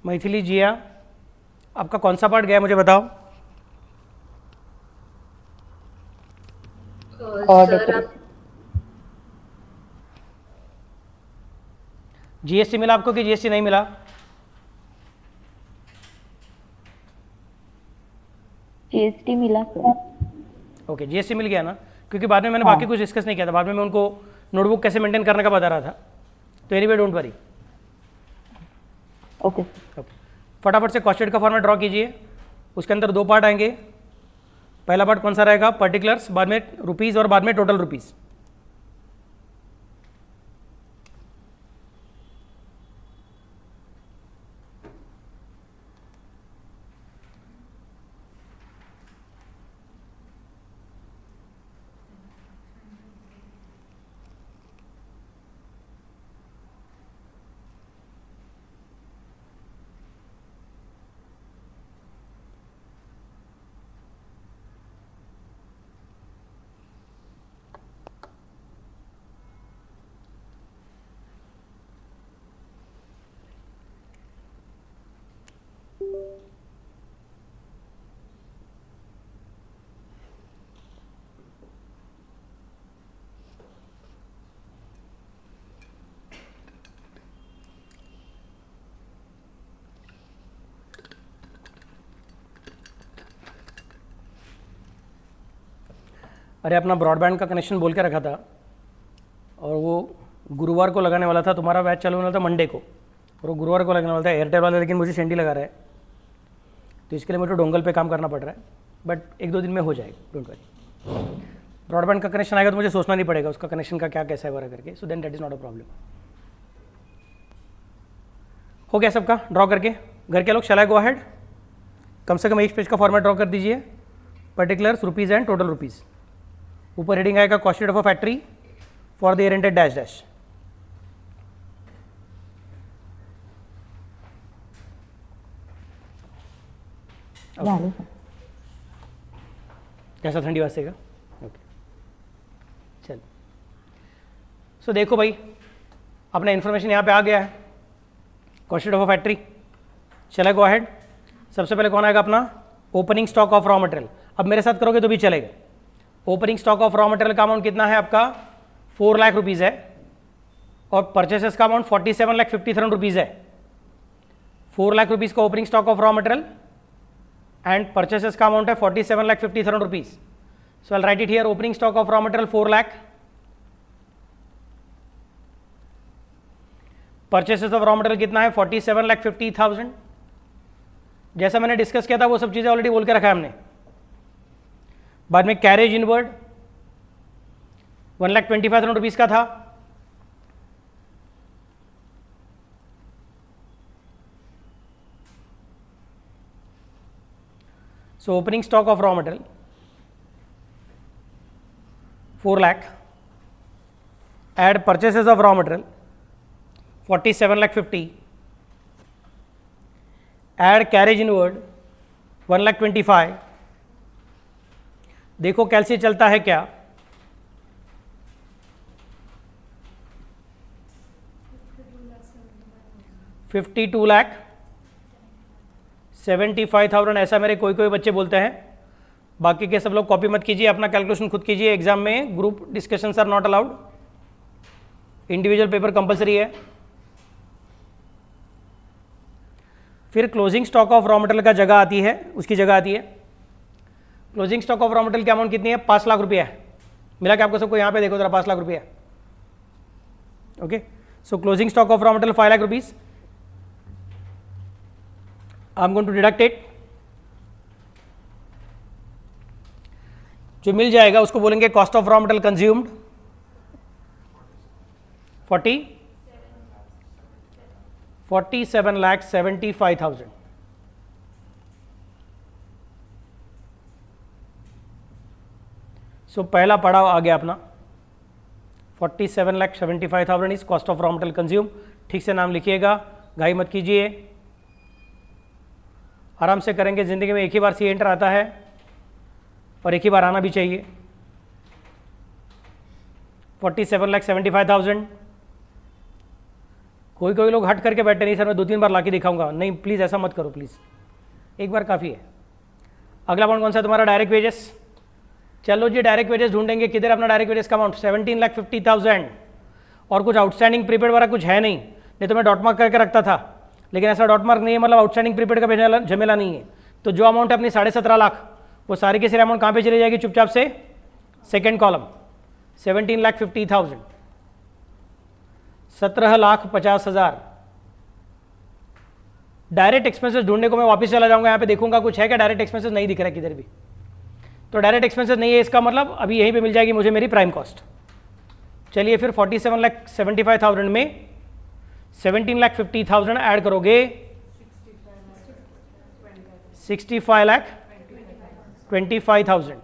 Maithili Jiya, आपका कौन सा पार्ट गया मुझे बताओ? सर आप जीएसटी मिला आपको कि जीएसटी नहीं मिला? GST मिला सर। ओके, जीएसटी मिल गया ना? क्योंकि बाद में मैंने बाकी कुछ डिस्कस नहीं किया था। बाद में मैं उनको नोटबुक कैसे मेंटेन करने का बता रहा था। तो anyway don't worry. Okay okay, फटाफट से कॉस्ट शीट का फॉर्मेट ड्रॉ कीजिए। उसके अंदर 2 पार्ट आएंगे। पहला पार्ट कौन सा रहेगा, पर्टिकुलर्स, बाद में रुपीज़ और बाद में टोटल रुपीज़। अरे अपना ब्रॉडबैंड का कनेक्शन बोल के रखा था और वो गुरुवार को लगाने वाला था, तुम्हारा बैच चालू होना था मंडे को और वो गुरुवार को लगने वाला था एयरटेल वाला, लेकिन मुझे सेंडी लगा रहा है तो इसके लिए मुझे डोंगल पे काम करना पड़ रहा है, बट 1-2 दिन में हो जाएगा, डोंट वरी। ब्रॉडबैंड का कनेक्शन आएगा तो मुझे सोचना नहीं पड़ेगा उसका कनेक्शन का क्या कैसा है वगैरह करके, so then that is not a problem. हो गया सबका ड्रॉ करके? घर के लोग शैल आई गो अहेड? कम से कम एक पेज का फॉर्मेट ड्रॉ कर दीजिए, particulars, rupees and total rupees. ऊपर हेडिंग आएगा cost sheet of a factory for the year ended dash dash. झालं सर. कैसा ठंडी वासेगा? ओके चल। सो देखो भाई अपना इन्फॉर्मेशन यहाँ पे आ गया है, cost sheet of a factory. चले गो अहेड। सबसे पहले कौन आएगा अपना? Opening stock of raw material. अब मेरे साथ करोगे तो भी चलेगा। Opening stock of raw material का अमाउंट कितना है आपका? 4 लाख रुपीज़ है और परचेसेस का अमाउंट 47,50,000 रुपीज़ है। 4 लाख रुपीज़ का opening stock of raw material and purchases का अमाउंट है 47,50,000 rupees. So I right it here, opening stock of raw material 4 lakh, purchases of raw material कितना है? 47,50,000। जैसा मैंने डिस्कस किया था वो सब चीज़ें ऑलरेडी बोल के रखा है हमने। बाद में कैरेज इनवर्ड 1,25,000 रुपीज़ का था। So opening stock of raw material 4 lakh, add purchases of raw material 47,50,000, add carriage inward 1,25,000। देखो कैसे चलता है क्या? $52,75,000 ऐसा मेरे कोई कोई बच्चे बोलते हैं। बाकी के सब लोग कॉपी मत कीजिए, अपना कैलकुलेशन खुद कीजिए। एग्जाम में group discussions are not allowed, individual paper compulsory है। फिर closing stock of raw material का जगह आती है, उसकी जगह आती है। क्लोजिंग स्टॉक ऑफ रॉ मटेरियल की अमाउंट कितनी है? 5 लाख रुपया है। मिला क्या आपको सबको? यहाँ पे देखो जरा, 5 लाख रुपया। Okay, so closing stock of raw material 5 lakh rupees. I am going to deduct it. जो मिल जाएगा उसको बोलेंगे cost of raw material consumed 47,75,000। So पहला पड़ाव आ गया अपना 47,75,000 is cost of raw material consume. ठीक से नाम लिखिएगा, घाई मत कीजिए, आराम से करेंगे। ज़िंदगी में एक ही बार सी एंटर आता है और एक ही बार आना भी चाहिए। 47,75,000। कोई कोई लोग हट करके बैठे, नहीं सर मैं 2-3 बार ला के दिखाऊंगा। नहीं प्लीज़ ऐसा मत करो प्लीज़, एक बार काफ़ी है। अगला अमाउंट कौन सा है तुम्हारा? Direct wages. चलो जी डायरेक्ट वेजेस ढूंढेंगे। किधर अपना डायरेक्ट वेजेस का अमाउंट? 17,50,000। और कुछ आउटस्टैंडिंग प्रीपेड वाला कुछ है नहीं, नहीं तो मैं डॉट मार्क करके रखता था, लेकिन ऐसा डॉट मार्क नहीं है, मतलब आउटस्टैंडिंग प्रीपेड का झमेला नहीं है। तो जो अमाउंट है अपनी 17.5 लाख, वो सारी की सारी अमाउंट कहाँ पे चली जाएगी? चुपचाप से सेकेंड कॉलम 17,50,000। 17,50,000। डायरेक्ट एक्सपेंसेस ढूंढने को मैं वापस चला जाऊंगा, यहाँ पे देखूंगा कुछ है क्या डायरेक्ट एक्सपेंसेस? नहीं दिख रहा है किधर भी। तो डायरेक्ट एक्सपेंसेस नहीं है, इसका मतलब अभी यहीं पे मिल जाएगी मुझे मेरी प्राइम कॉस्ट। चलिए फिर 47,75,000 में 17,50,000 ऐड करोगे, 65,25,000,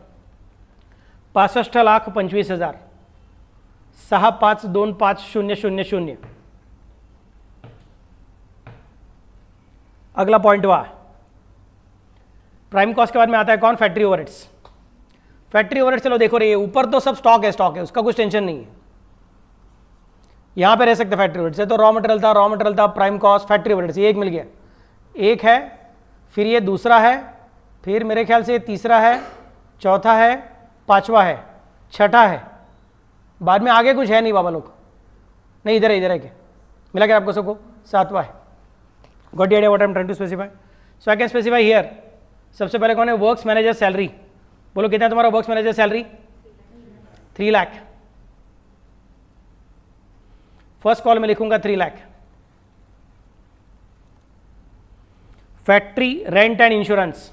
65,25,000, 65,25,000। अगला पॉइंट हुआ प्राइम कॉस्ट के बाद में आता है कौन? Factory overheads. फैक्ट्री ओवरहेड्स चलो देखो रही है, ऊपर तो सब स्टॉक है उसका कुछ टेंशन नहीं है, यहां पे रह सकते फैक्ट्री ओवरहेड्स है। तो रॉ मटेरियल था, प्राइम कॉस्ट, फैक्ट्री ओवरहेड्स, ये एक मिल गया, एक है, फिर ये दूसरा है, फिर मेरे ख्याल से तीसरा है, चौथा है, पांचवा है, छठा है, बाद में आगे कुछ है नहीं बाबा लोग, नहीं इधर है क्या मिला क्या आपको सबको? सातवां है। Got the idea what I am trying to specify? So I can specify here. सबसे पहले कौन है? Works manager salary. बोलो कितना है तुम्हारा works manager salary? 3 lakh. First call में लिखूंगा 3 lakh. Factory rent and insurance,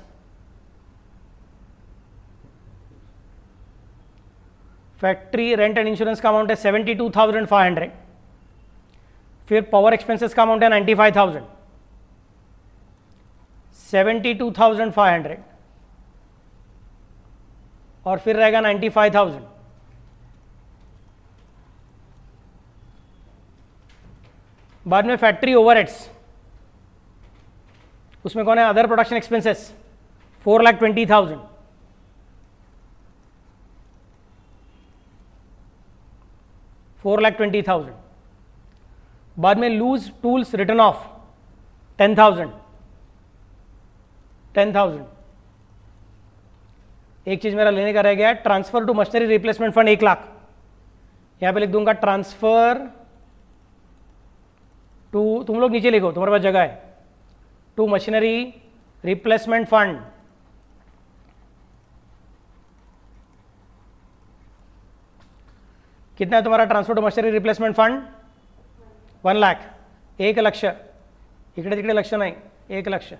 factory rent and insurance का अमाउंट है 72,500। फिर पावर एक्सपेंसेस का अमाउंट है 95,000, 72,500, और फिर रहेगा 95,000। बाद में फैक्ट्री ओवरहेड्स, उसमें कौन है? अदर प्रोडक्शन एक्सपेंसेस 4,20,000, बाद में लूज टूल्स रिटर्न ऑफ 10,000। एक चीज मेरा लेने का रह गया है, transfer to machinery replacement fund 1 lakh. यहां पे लिख दूंगा ट्रांसफर टू, तुम लोग नीचे लिखो तुम्हारे पास जगह है, टू मशीनरी रिप्लेसमेंट फंड। कितना है तुम्हारा transfer to machinery replacement fund? 1 lakh. 1 लक्ष, इकडे तिकडे लक्ष नाही, 1 लक्ष।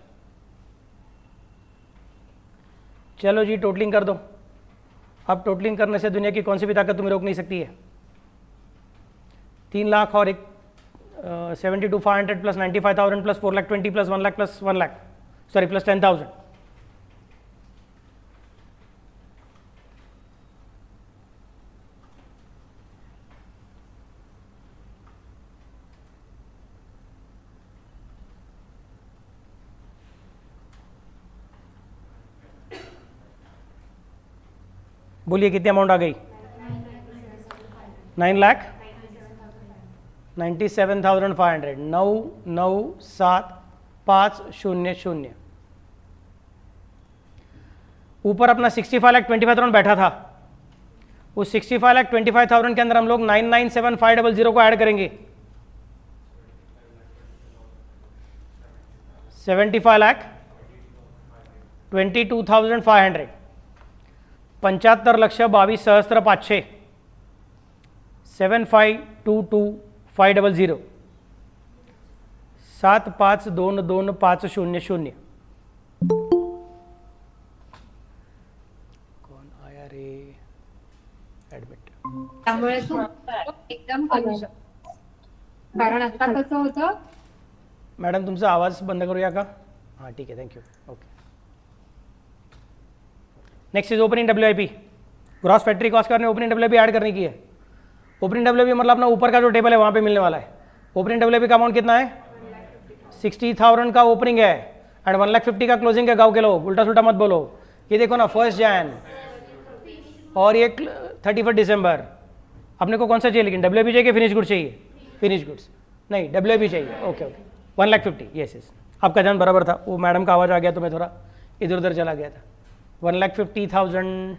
चलो जी टोटलिंग कर दो। अब टोटलिंग करने से दुनिया की कौन सी भी ताकत तुम्हें रोक नहीं सकती है। 3 लाख और एक 72,500 plus 95,000 plus 4,20,000 plus 1 lakh plus 1 lakh, sorry plus 10,000। बोलिए कितनी अमाउंट आ गई? 9,97,500। 9,97,500। ऊपर अपना 65,25,000 बैठा था, उस 65,25,000 के अंदर हम लोग 9,97,500 को ऐड करेंगे। 75,22,500, 75,22,500, 75,22,500, 75,22,500। कौन आया रे? ऍडमिट। त्यामुळे तू एकदम करू शकतो, कारण आता कसं होतं, मॅडम तुमचा आवाज बंद करूया का? हाँ ठीक है, thank you, okay. Next is opening WIP। Gross factory cost करने ओपनिंग WIP ऐड करने की है। ओपनिंग WIP मतलब अपना ऊपर का जो टेबल है वहाँ पे मिलने वाला है। ओपनिंग WIP का अमाउंट कितना है? 60,000 का ओपनिंग है एंड 1,50,000 का क्लोजिंग है। गाँव के लोग उल्टा सुल्टा मत बोलो। ये देखो ना, 1 जैन और ये 31 दिसंबर। अपने को कौन सा चाहिए लेकिन? WIP चाहिए कि फिनिश गुड्स चाहिए? फिनिश गुड्स नहीं, WIP चाहिए। Okay okay, 1,50,000। यस यस, आपका ध्यान बराबर था, वो मैडम का आवाज़ आ गया तो मैं थोड़ा इधर उधर चला गया था। 1,50,000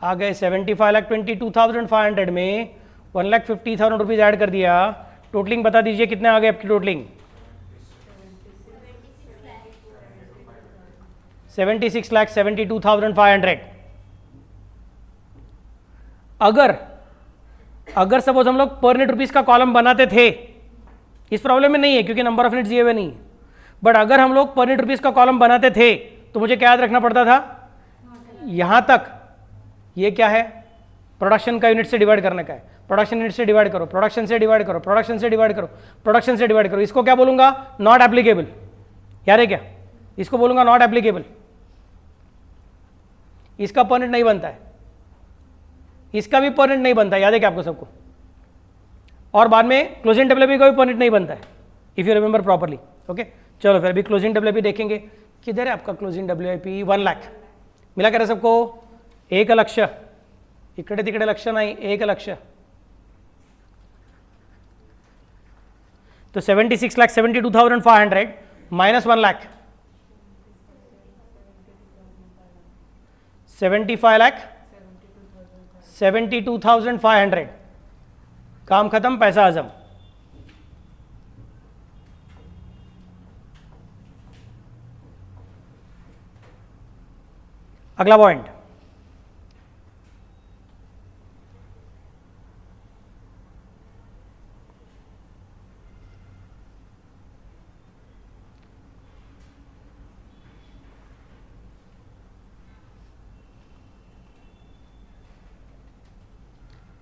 आ गए। 75,22,500 में 1,50,000 रुपीज़ ऐड कर दिया। टोटलिंग बता दीजिए कितने आ गए आपकी टोटलिंग? 76,72,500। अगर सपोज हम लोग पर यूनिट रुपीज़ का कॉलम बनाते थे, इस प्रॉब्लम में नहीं है क्योंकि नंबर ऑफ यूनिट्स दिए हुए नहीं, बट अगर हम लोग पर यूनिट रुपीज़ का कॉलम बनाते थे तो मुझे क्या याद रखना पड़ता था? यहाँ तक ये क्या है, प्रोडक्शन का यूनिट से डिवाइड करने का है, प्रोडक्शन यूनिट से डिवाइड करो, प्रोडक्शन से डिवाइड करो, प्रोडक्शन से डिवाइड करो, प्रोडक्शन से डिवाइड करो, इसको क्या बोलूंगा, नॉट एप्लीकेबल। याद है क्या, इसको बोलूंगा नॉट एप्लीकेबल, इसका परनेट नहीं बनता है, इसका भी परनेट नहीं बनता है, याद है क्या आपको सबको, और बाद में क्लोजिंग डब्ल्यूपी का भी परनेट नहीं बनता है, if you remember properly. Okay, चलो फिर अभी क्लोजिंग डब्ल्यूपी देखेंगे। किधर है आपका क्लोजिंग डब्ल्यूपी, 1 लाख मिला करे सबको, एक लक्ष, इकडे तिकडे लक्ष नाही, एक लक्ष, तो 76,72,500 माइनस 1 लाख, 75,72,500, काम खत्म, पैसा हजम। अगला पॉइंट,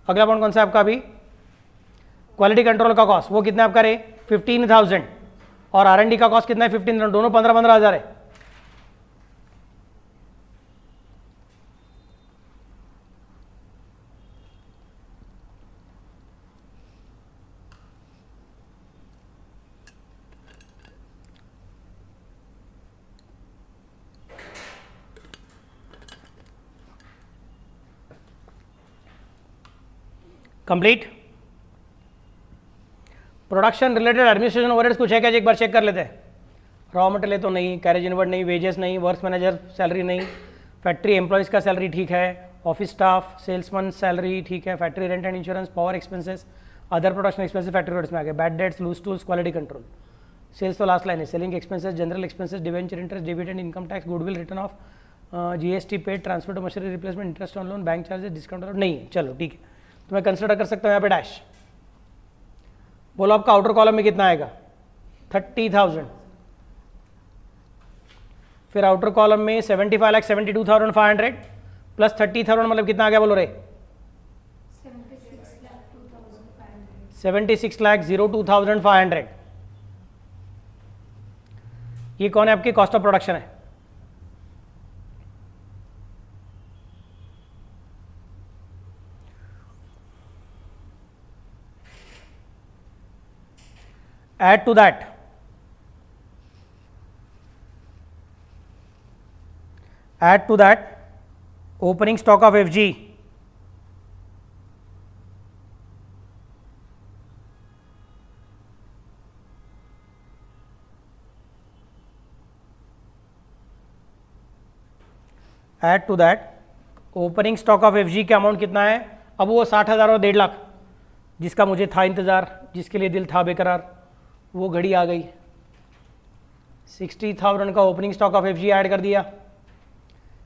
अगला पॉइंट कौन सा है आपका, अभी क्वालिटी कंट्रोल का कॉस्ट, वो कितना आपका रे 15,000, और R&D का कॉस्ट कितना है 15,000, दोनों 15,000 है। Complete. Production related administration overheads कुछ है क्या, एक बार चेक कर लेते हैं। रॉ मटेरियल तो नहीं, कैरेज इनवर्ड नहीं, वेजेस नहीं, वर्क्स मैनेजर सैलरी नहीं, फैक्ट्री एम्प्लॉयज़ का सैलरी ठीक है, ऑफिस स्टाफ सेल्समैन सैलरी ठीक है, factory rent and insurance, power expenses, other production expenses factory roads में आ गए, bad debts, loose tools, quality control, sales तो लास्ट लाइन है, selling expenses, general expenses, debenture interest, dividend, income tax, goodwill, return of GST paid, transfer to machinery replacement, interest on loan, bank charges, discount नहीं है, चलो ठीक है, तो मैं consider कर सकता हूँ यहाँ पे डैश। बोलो आपका आउटर कॉलम में कितना आएगा 30,000, फिर आउटर कॉलम में 75,72,500 प्लस 30,000 मतलब कितना आ गया बोलो रे 76,02,500। ये कौन है आपकी कॉस्ट ऑफ प्रोडक्शन है, add to that opening stock of FG, add to that opening stock of FG का अमाउंट कितना है, अब वो 60,000 और 1.5 लाख जिसका मुझे था इंतज़ार, जिसके लिए दिल था बेकरार, वो घड़ी आ गई। 60,000 का opening stock of FG add कर दिया,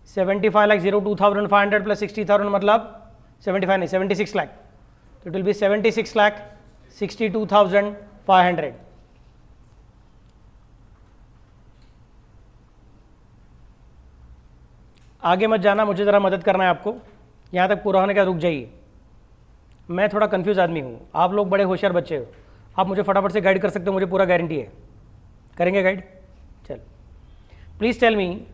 75,02,500 प्लस 60,000 मतलब 75 नहीं 76 लाख, तो इट विल बी 76,62,500। आगे मत जाना, मुझे ज़रा मदद करना है आपको, यहाँ तक पूरा होने का रुक जाइए। मैं थोड़ा कंफ्यूज आदमी हूँ, आप लोग बड़े होशियार बच्चे हो, आप मुझे फटाफट से गाइड कर सकते हो, मुझे पूरा गारंटी है। करेंगे गाइड? चल प्लीज़ टेल मी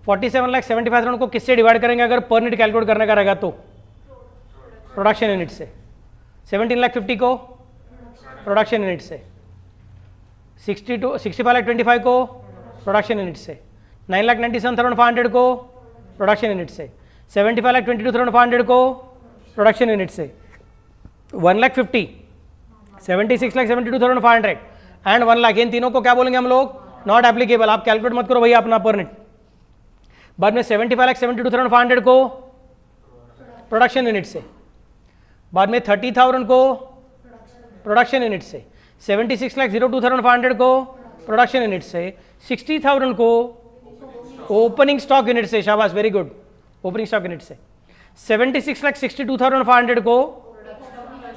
47,75,000 को किससे डिवाइड करेंगे अगर पर यूनिट कैलकुलेट करने का रहेगा तो? प्रोडक्शन यूनिट से। 17,50,000 को प्रोडक्शन यूनिट से, 65,25,000 को प्रोडक्शन यूनिट से, 9,97,500 को प्रोडक्शन यूनिट से, 75,22,500 को प्रोडक्शन यूनिट से, 1,50,000, 76,72,500 एंड 1 लाख, इन तीनों को क्या बोलेंगे हम लोग? Not applicable. आप कैलकुलेट मत करो भैया अपना पर यूनिट। बाद में 75,72,500 को प्रोडक्शन यूनिट से, बाद में 30,000 को प्रोडक्शन यूनिट से, 76,02,500 को प्रोडक्शन यूनिट से, 60,000 को ओपनिंग स्टॉक यूनिट से, शाबाश very good, opening stock unit से, 76,62,500 को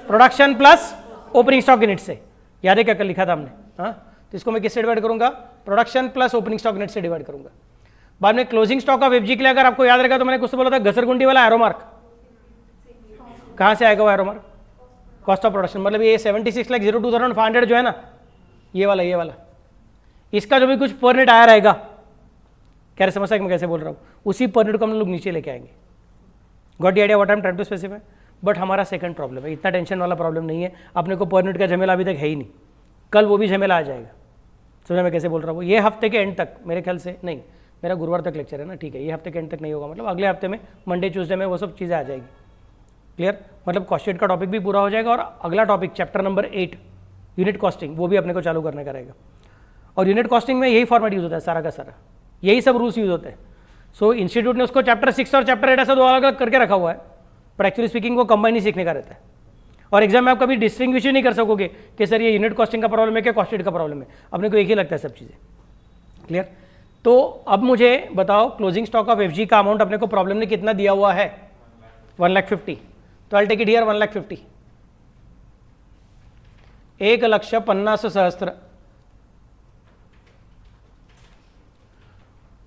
production plus opening stock unit से। याद है क्या कल लिखा था हमने? हाँ, तो इसको मैं किससे डिवाइड करूंगा? Production plus opening stock unit से डिवाइड करूंगा। बाद में क्लोजिंग स्टॉक ऑफ एफजी के लिए अगर आपको याद रहेगा तो मैंने कुछ तो बोला था घसरगुंडी वाला एरो मार्क, कहाँ से आएगा वो arrow mark? Cost of production. मतलब ये 76,02,500 जो है ना, ये वाला इसका जो भी कुछ पर यूनिट आया रहेगा, कह रहे समझ मैं कैसे बोल रहा हूँ, उसी पर यूनिट को हम लोग नीचे लेके आएंगे। Got the idea what I am trying to specify? But हमारा सेकंड प्रॉब्लम है, इतना टेंशन वाला प्रॉब्लम नहीं है, अपने को पर यूनिट का झमेला अभी तक है ही नहीं, कल वो भी झमेला आ जाएगा। समझा मैं कैसे बोल रहा हूँ? ये हफ्ते के एंड तक मेरे ख्याल से नहीं, मेरा गुरुवार तक लेक्चर है ना, ठीक है, ये हफ्ते के एंड तक नहीं होगा, मतलब अगले हफ्ते में मंडे ट्यूसडे में वो सब चीज़ें आ जाएगी। क्लियर? मतलब कॉस्ट शीट का टॉपिक भी पूरा हो जाएगा और अगला topic chapter number 8 unit costing, वो भी अपने को चालू करने का रहेगा। और यूनिट कॉस्टिंग में यही फॉर्मेट यूज होता है सारा का सारा, यही सब रूल्स यूज होते हैं। सो इंस्टीट्यूट ने उसको चैप्टर 6 और चैप्टर 8 ऐसा दो अलग अलग करके रखा हुआ है, पर एक्चुअली स्पीकिंग वो कंबाइन ही सीखने का रहता है। और एग्जाम में आप कभी डिस्टिंग्विश ही नहीं कर सकोगे कि सर ये यूनिट कॉस्टिंग का प्रॉब्लम है क्या कॉस्ट शीट का प्रॉब्लम है, अपने को एक ही लगता है सब चीज़ें। क्लियर? तो अब मुझे बताओ क्लोजिंग स्टॉक ऑफ एफजी का अमाउंट अपने को प्रॉब्लम ने कितना दिया हुआ है? 1,50,000। तो I take it here 1,50,000, 1,50,000,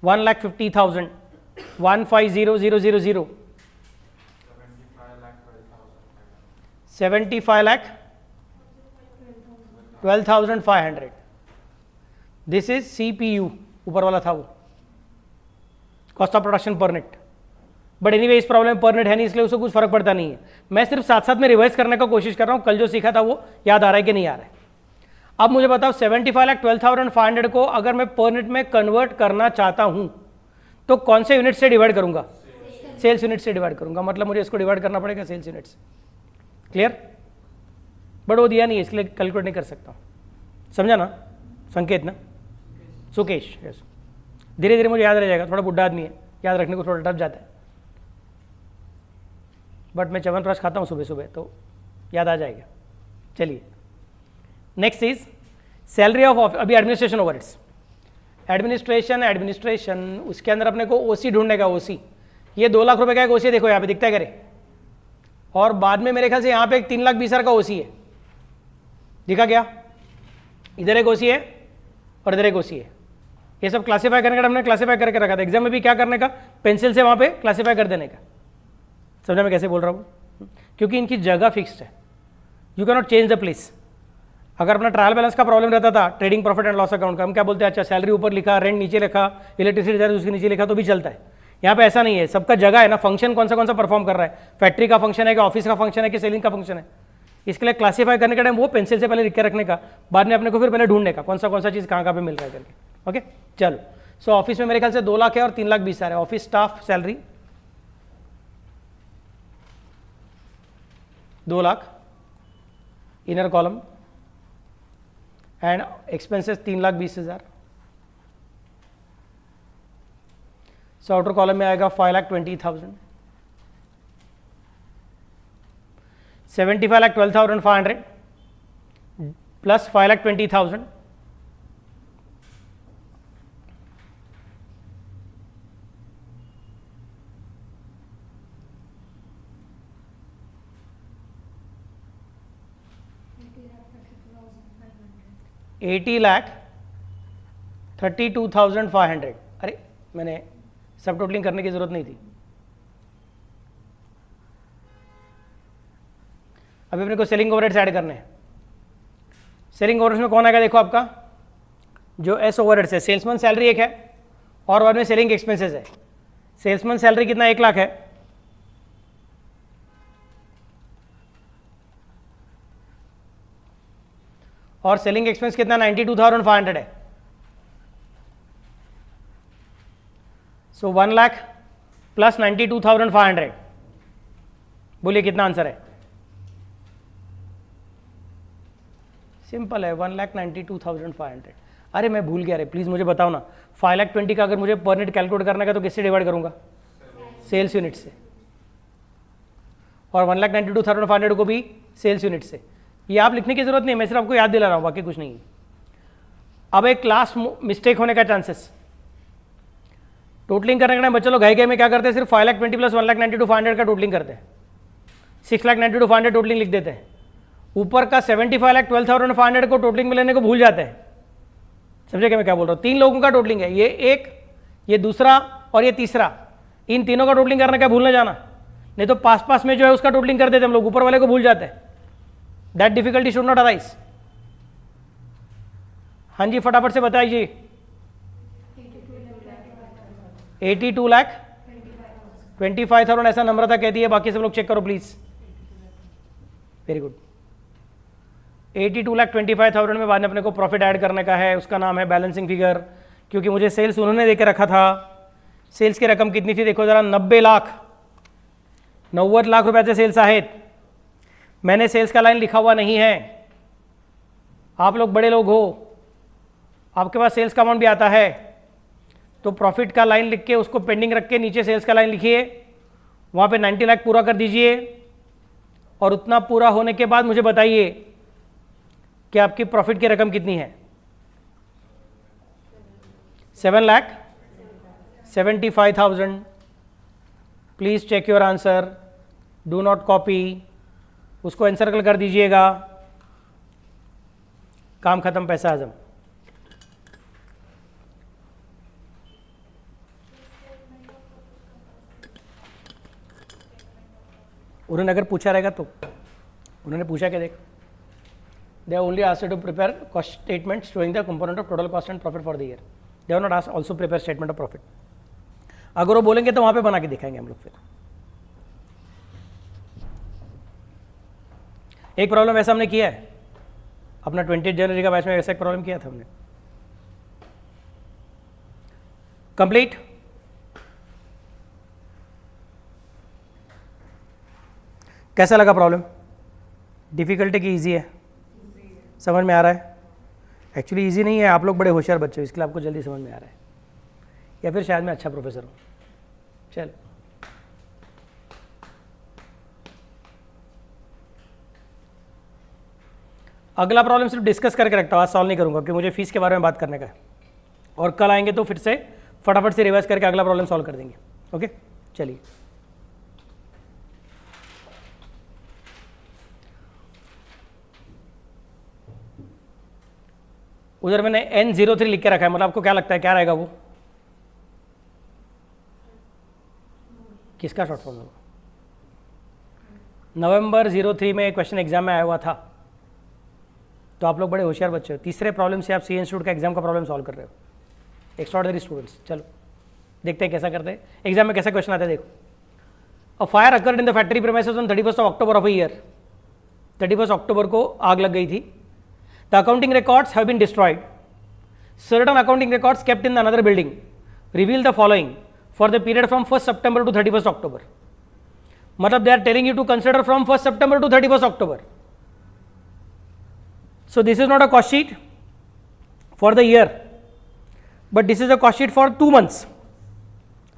1,50,000, 150,000, 75,12,500। This is CPU, ऊपर वाला था वो cost of production per unit. But anyway इस प्रॉब्लम पर यूनिट है नहीं, इसलिए उसको कुछ फर्क पड़ता नहीं है। मैं सिर्फ साथ साथ में रिवाइज करने का कोशिश कर रहा हूँ, कल जो सीखा था वो याद आ रहा है कि नहीं आ रहा है। अब मुझे बताओ 75,12,500 को अगर मैं पर यूनिट में कन्वर्ट करना चाहता हूँ तो कौन से यूनिट से डिवाइड करूँगा? सेल्स यूनिट से डिवाइड करूँगा, मतलब मुझे इसको डिवाइड करना पड़ेगा सेल्स यूनिट से। क्लियर? बट वो दिया नहीं है इसलिए कैलकुलेट नहीं कर सकता, समझा ना? संकेत ना? सुकेश, यस। धीरे धीरे मुझे याद रह जाएगा, थोड़ा बुढ़ा आदमी है, याद रखने को थोड़ा टफ जाता है, बट मैं च्यवनप्राश खाता हूँ सुबह सुबह तो याद आ जाएगा। चलिए नेक्स्ट इज सैलरी ऑफ, अभी एडमिनिस्ट्रेशन ओवरहेड्स। एडमिनिस्ट्रेशन उसके अंदर अपने को ओसी ढूंढने का, ओसी ये 2 लाख रुपए का एक ओसी है, देखो यहाँ पे दिखता है करे, और बाद में मेरे ख्याल से यहाँ पे एक 3,20,000 का ओसी है, दिखा क्या? इधर एक ओसी है और इधर एक ओसी है। ये सब क्लासीफाई करने का हमने क्लासीफाई करके रखा था, एग्जाम में भी क्या करने का, पेंसिल से वहाँ पे क्लासीफाई कर देने का। समझा मैं कैसे बोल रहा हूँ? क्योंकि इनकी जगह फिक्स्ड है, you can not change the place. अगर अपना ट्रायल बैलेंस का प्रॉब्लम रहता था trading profit and loss account का, हम क्या बोलते हैं, अच्छा सैलरी ऊपर लिखा, रेंट नीचे लिखा, इलेक्ट्रिसिटी चार्ज उसके नीचे लिखा तो भी चलता है। यहाँ पे ऐसा नहीं है, सबका जगह है ना, फंक्शन कौन सा परफॉर्म कर रहा है, फैक्ट्री का फंक्शन है कि ऑफिस का फंक्शन है कि सेलिंग का फंक्शन है। इसके लिए क्लासीफाई करने का टाइम वो पेंसिल से पहले लिख के रखने का, बाद में अपने को फिर पहले ढूंढने का कौन सा चीज़ कहाँ पे मिल रहा है करके। ओके चलो, सो ऑफिस में मेरे ख्याल से 2 लाख है और 3,20,000 है। Office staff salary 2 lakh, inner column, and expenses 3,20,000। So outer column में आएगा 5,20,000, 75,12,500 प्लस 5,20,000, $80,32,500। अरे मैंने सब टोटलिंग करने की जरूरत नहीं थी, अभी अपने को सेलिंग ओवरहेड्स ऐड करने हैं। सेलिंग ओवरहेड्स में कौन आएगा? देखो आपका जो एस ओवरहेड्स है, सेल्समैन सैलरी एक है और बाद में सेलिंग एक्सपेंसेस है। सेल्समैन सैलरी कितना? 1 लाख है, और सेलिंग एक्सपेंस कितना? 92,500 है। सो 1 लाख प्लस 92,500, बोलिए कितना आंसर है? सिंपल है, 1,92,500। अरे मैं भूल गया रे, प्लीज़ मुझे बताओ ना, 5,20,000 का अगर मुझे पर यूनिट कैलकुलेट करना का तो किससे डिवाइड करूंगा? सेल्स यूनिट से, और 1,92,500 को भी सेल्स यूनिट से। ये आप लिखने की जरूरत नहीं है, मैं सिर्फ आपको याद दिला रहा हूँ, बाकी कुछ नहीं है। अब एक क्लास मिस्टेक होने का चांसेस, टोटलिंग करने का टाइम बच्चे लोग गए में क्या करते हैं, सिर्फ 5,20,000 प्लस 1,92,500 का टोटलिंग करते हैं, 6,92,500 टोटलिंग लिख देते हैं। ऊपर का 75,12,500 को टोटलिंग में लेने को भूल जाते हैं। समझे क्या मैं क्या बोल रहा हूँ? 3 लोगों का टोटलिंग है, ये एक, ये दूसरा और ये तीसरा, इन तीनों का टोटलिंग करना क्या भूलना जाना, नहीं तो पास पास में जो है उसका टोटलिंग कर देते हम लोग, ऊपर वाले को भूल जाते हैं। That difficulty should not arise. हाँ जी फटाफट से बताइए। 82,25,000 ऐसा नम्रता कहती है, बाकी सब लोग चेक करो प्लीज। Very good. 82,25,000 में बाद में अपने को प्रॉफिट ऐड करने का है, उसका नाम है बैलेंसिंग फिगर, क्योंकि मुझे सेल्स उन्होंने देके रखा था। सेल्स की रकम कितनी थी देखो जरा, 90 लाख रुपयाचे सेल्स आहेत। मैंने सेल्स का लाइन लिखा हुआ नहीं है, आप लोग बड़े लोग हो, आपके पास सेल्स का अमाउंट भी आता है, तो प्रॉफिट का लाइन लिख के उसको पेंडिंग रख के नीचे सेल्स का लाइन लिखिए, वहाँ पे 90 लाख पूरा कर दीजिए, और उतना पूरा होने के बाद मुझे बताइए कि आपकी प्रॉफिट की रकम कितनी है। 7,75,000। Please check your answer, do not copy, उसको एनसर्कल कर दीजिएगा। काम खत्म, पैसा आजम। उन्होंने अगर पूछा रहेगा तो, उन्होंने पूछा क्या देख, they have only asked you to prepare cost statements showing the component of total cost and profit for the year. They have not asked also prepare statement of profit. अगर वो बोलेंगे तो वहाँ पे बना के दिखाएंगे हम लोग। फिर एक प्रॉब्लम वैसा हमने किया है अपना 28 जनवरी का बैच में, वैसा एक प्रॉब्लम किया था हमने। कंप्लीट। कैसा लगा प्रॉब्लम? डिफिकल्ट है कि ईजी है? समझ में आ रहा है? एक्चुअली इजी नहीं है, आप लोग बड़े होशियार बच्चे हो, इसके लिए आपको जल्दी समझ में आ रहा है, या फिर शायद मैं अच्छा प्रोफेसर हूँ। चल अगला प्रॉब्लम सिर्फ डिस्कस करके रखता हूँ, आज सॉल्व नहीं करूँगा क्योंकि मुझे फीस के बारे में बात करने का है, और कल आएंगे तो फिर से फटाफट से रिवाइज करके अगला प्रॉब्लम सॉल्व कर देंगे। ओके चलिए। उधर मैंने N03 लिख के रखा है, मतलब आपको क्या लगता है क्या रहेगा वो? किसका शॉर्ट फॉर्म होगा? नवंबर 03 में क्वेश्चन एग्जाम में आया हुआ था, तो आप लोग बड़े होशियार बच्चे हो। तीसरे प्रॉब्लम से आप सी इंस्टीट्यूट का एग्जाम का प्रॉब्लम सॉल्व कर रहे हो, एक्स्ट्राऑर्डिनरी स्टूडेंट्स। चलो देखते हैं कैसा करते हैं, एग्जाम में कैसा क्वेश्चन आता है। देखो, a fire occurred in the factory premises on 31 October of a year. 31 अक्टूबर को आग लग गई थी। The accounting records have been destroyed. Certain accounting records kept in another building reveal the following for the period from 1st September to 31st October. मतलब they are telling you to consider from 1st September to 31st October. So this is not a cost sheet for the year, but this is a cost sheet for 2 months,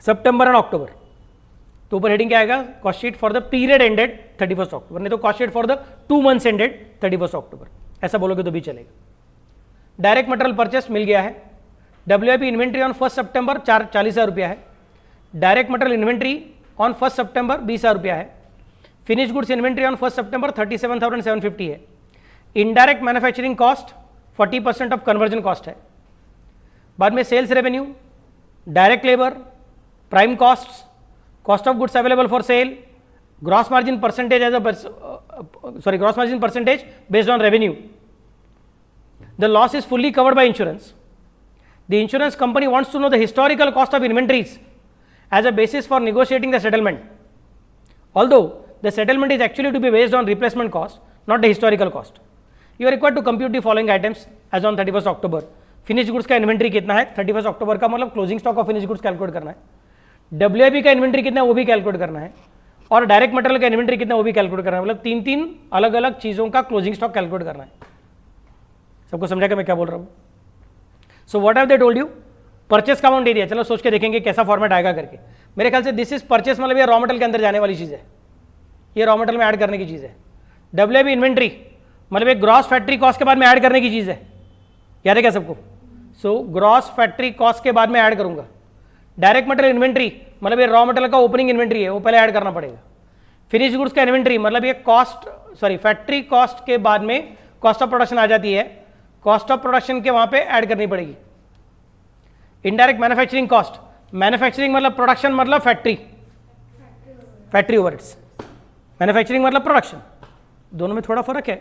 September and October. तो ऊपर heading क्या आएगा? Cost sheet for the period ended 31st अक्टूबर, नहीं तो cost sheet for the 2 months ended 31st अक्टूबर, ऐसा बोलोगे तो भी चलेगा। डायरेक्ट मटेरियल परचेस मिल गया है। WIP इन्वेंट्री ऑन 1 सितंबर 40,000 रुपया है। डायरेक्ट मटेरियल इन्वेंट्री ऑन 1 सितंबर 20,000 रुपया है। फिनिश गुड्स इन्वेंट्री ऑन 1 सितंबर 37,750 है। Indirect manufacturing cost 40% of conversion cost है। बाद में sales revenue, direct labour, prime costs, cost of goods available for sale, gross margin percentage as a gross margin percentage based on revenue. The loss is fully covered by insurance. The insurance company wants to know the historical cost of inventories as a basis for negotiating the settlement, although the settlement is actually to be based on replacement cost, not the historical cost. You are required to compute the following items as on 31st October. Finish goods का inventory कितना है 31 अक्टूबर का, मतलब closing stock of finish goods calculate करना है। WIP का inventory कितना है वो भी कैलकुलेट करना है, और डायरेक्ट मटेरियल का इन्वेंट्री कितना वो भी कैलकुलेट करना है। मतलब 3 अलग अलग चीज़ों का क्लोजिंग स्टॉक कैलकुलेट करना है। सबको समझा कि मैं क्या बोल रहा हूँ? So what have they told you? Purchase का अमाउंट एरिया। चलो सोच के देखेंगे कैसा फॉर्मेट आएगा करके। मेरे ख्याल से दिस इज परचेस, मतलब ये रॉ मटेरियल के अंदर जाने वाली चीज़ है, ये रॉ मटेरियल में ऐड करने की चीज़ है। WIP इन्वेंट्री मतलब एक ग्रॉस फैक्ट्री कॉस्ट के बाद में ऐड करने की चीज़ है, याद है क्या सबको? सो ग्रॉस फैक्ट्री कॉस्ट के बाद में ऐड करूंगा। डायरेक्ट मटेरियल इन्वेंट्री मतलब ये रॉ मटेरियल का ओपनिंग इन्वेंट्री है, वो पहले ऐड करना पड़ेगा। फिनिश गुड्स का इन्वेंट्री मतलब ये फैक्ट्री कॉस्ट के बाद में कॉस्ट ऑफ प्रोडक्शन आ जाती है, कॉस्ट ऑफ प्रोडक्शन के वहां पे ऐड करनी पड़ेगी। इनडायरेक्ट मैन्युफैक्चरिंग कॉस्ट मैन्युफैक्चरिंग मतलब प्रोडक्शन मतलब फैक्ट्री, फैक्ट्री ओवरहेड्स। मैन्युफैक्चरिंग मतलब प्रोडक्शन, दोनों में थोड़ा फर्क है।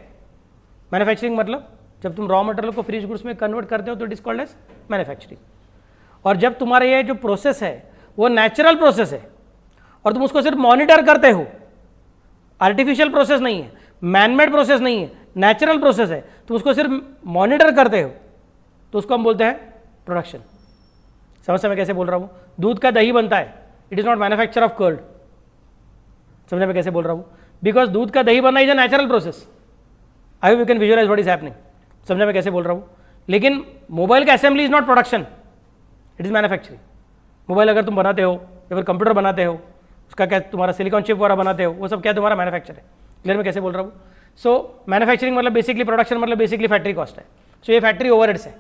मैन्युफैक्चरिंग मतलब जब तुम रॉ मटेरियल को फिनिश गुड्स में कन्वर्ट करते हो तो it is called as manufacturing. और जब तुम्हारा ये जो प्रोसेस है वो नेचुरल प्रोसेस है और तुम उसको सिर्फ मॉनिटर करते हो, आर्टिफिशियल प्रोसेस नहीं है, मैनमेड प्रोसेस नहीं है, नेचुरल प्रोसेस है, तुम उसको सिर्फ मॉनिटर करते हो, तो उसको हम बोलते हैं प्रोडक्शन। समझ में कैसे बोल रहा हूँ? दूध का दही बनता है, it is not manufacture of curd. समझ में कैसे बोल रहा हूँ? बिकॉज दूध का दही बनना is a natural process. I hope you can visualise what is happening. समझ में कैसे बोल रहा हूँ? लेकिन मोबाइल का assembly is not production, it is manufacturing. Mobile अगर तुम बनाते हो या फिर कंप्यूटर बनाते हो, उसका क्या तुम्हारा सिलिकॉन चिप वगैरह बनाते हो, वो सब क्या तुम्हारा मैन्युफैक्चर है। क्लियर में कैसे बोल रहा हूँ? सो मैन्युफैक्चरिंग मतलब बेसिकली प्रोडक्शन मतलब बेसिकली फैक्ट्री कॉस्ट है। सो ये फैक्ट्री ओवरहेड्स है।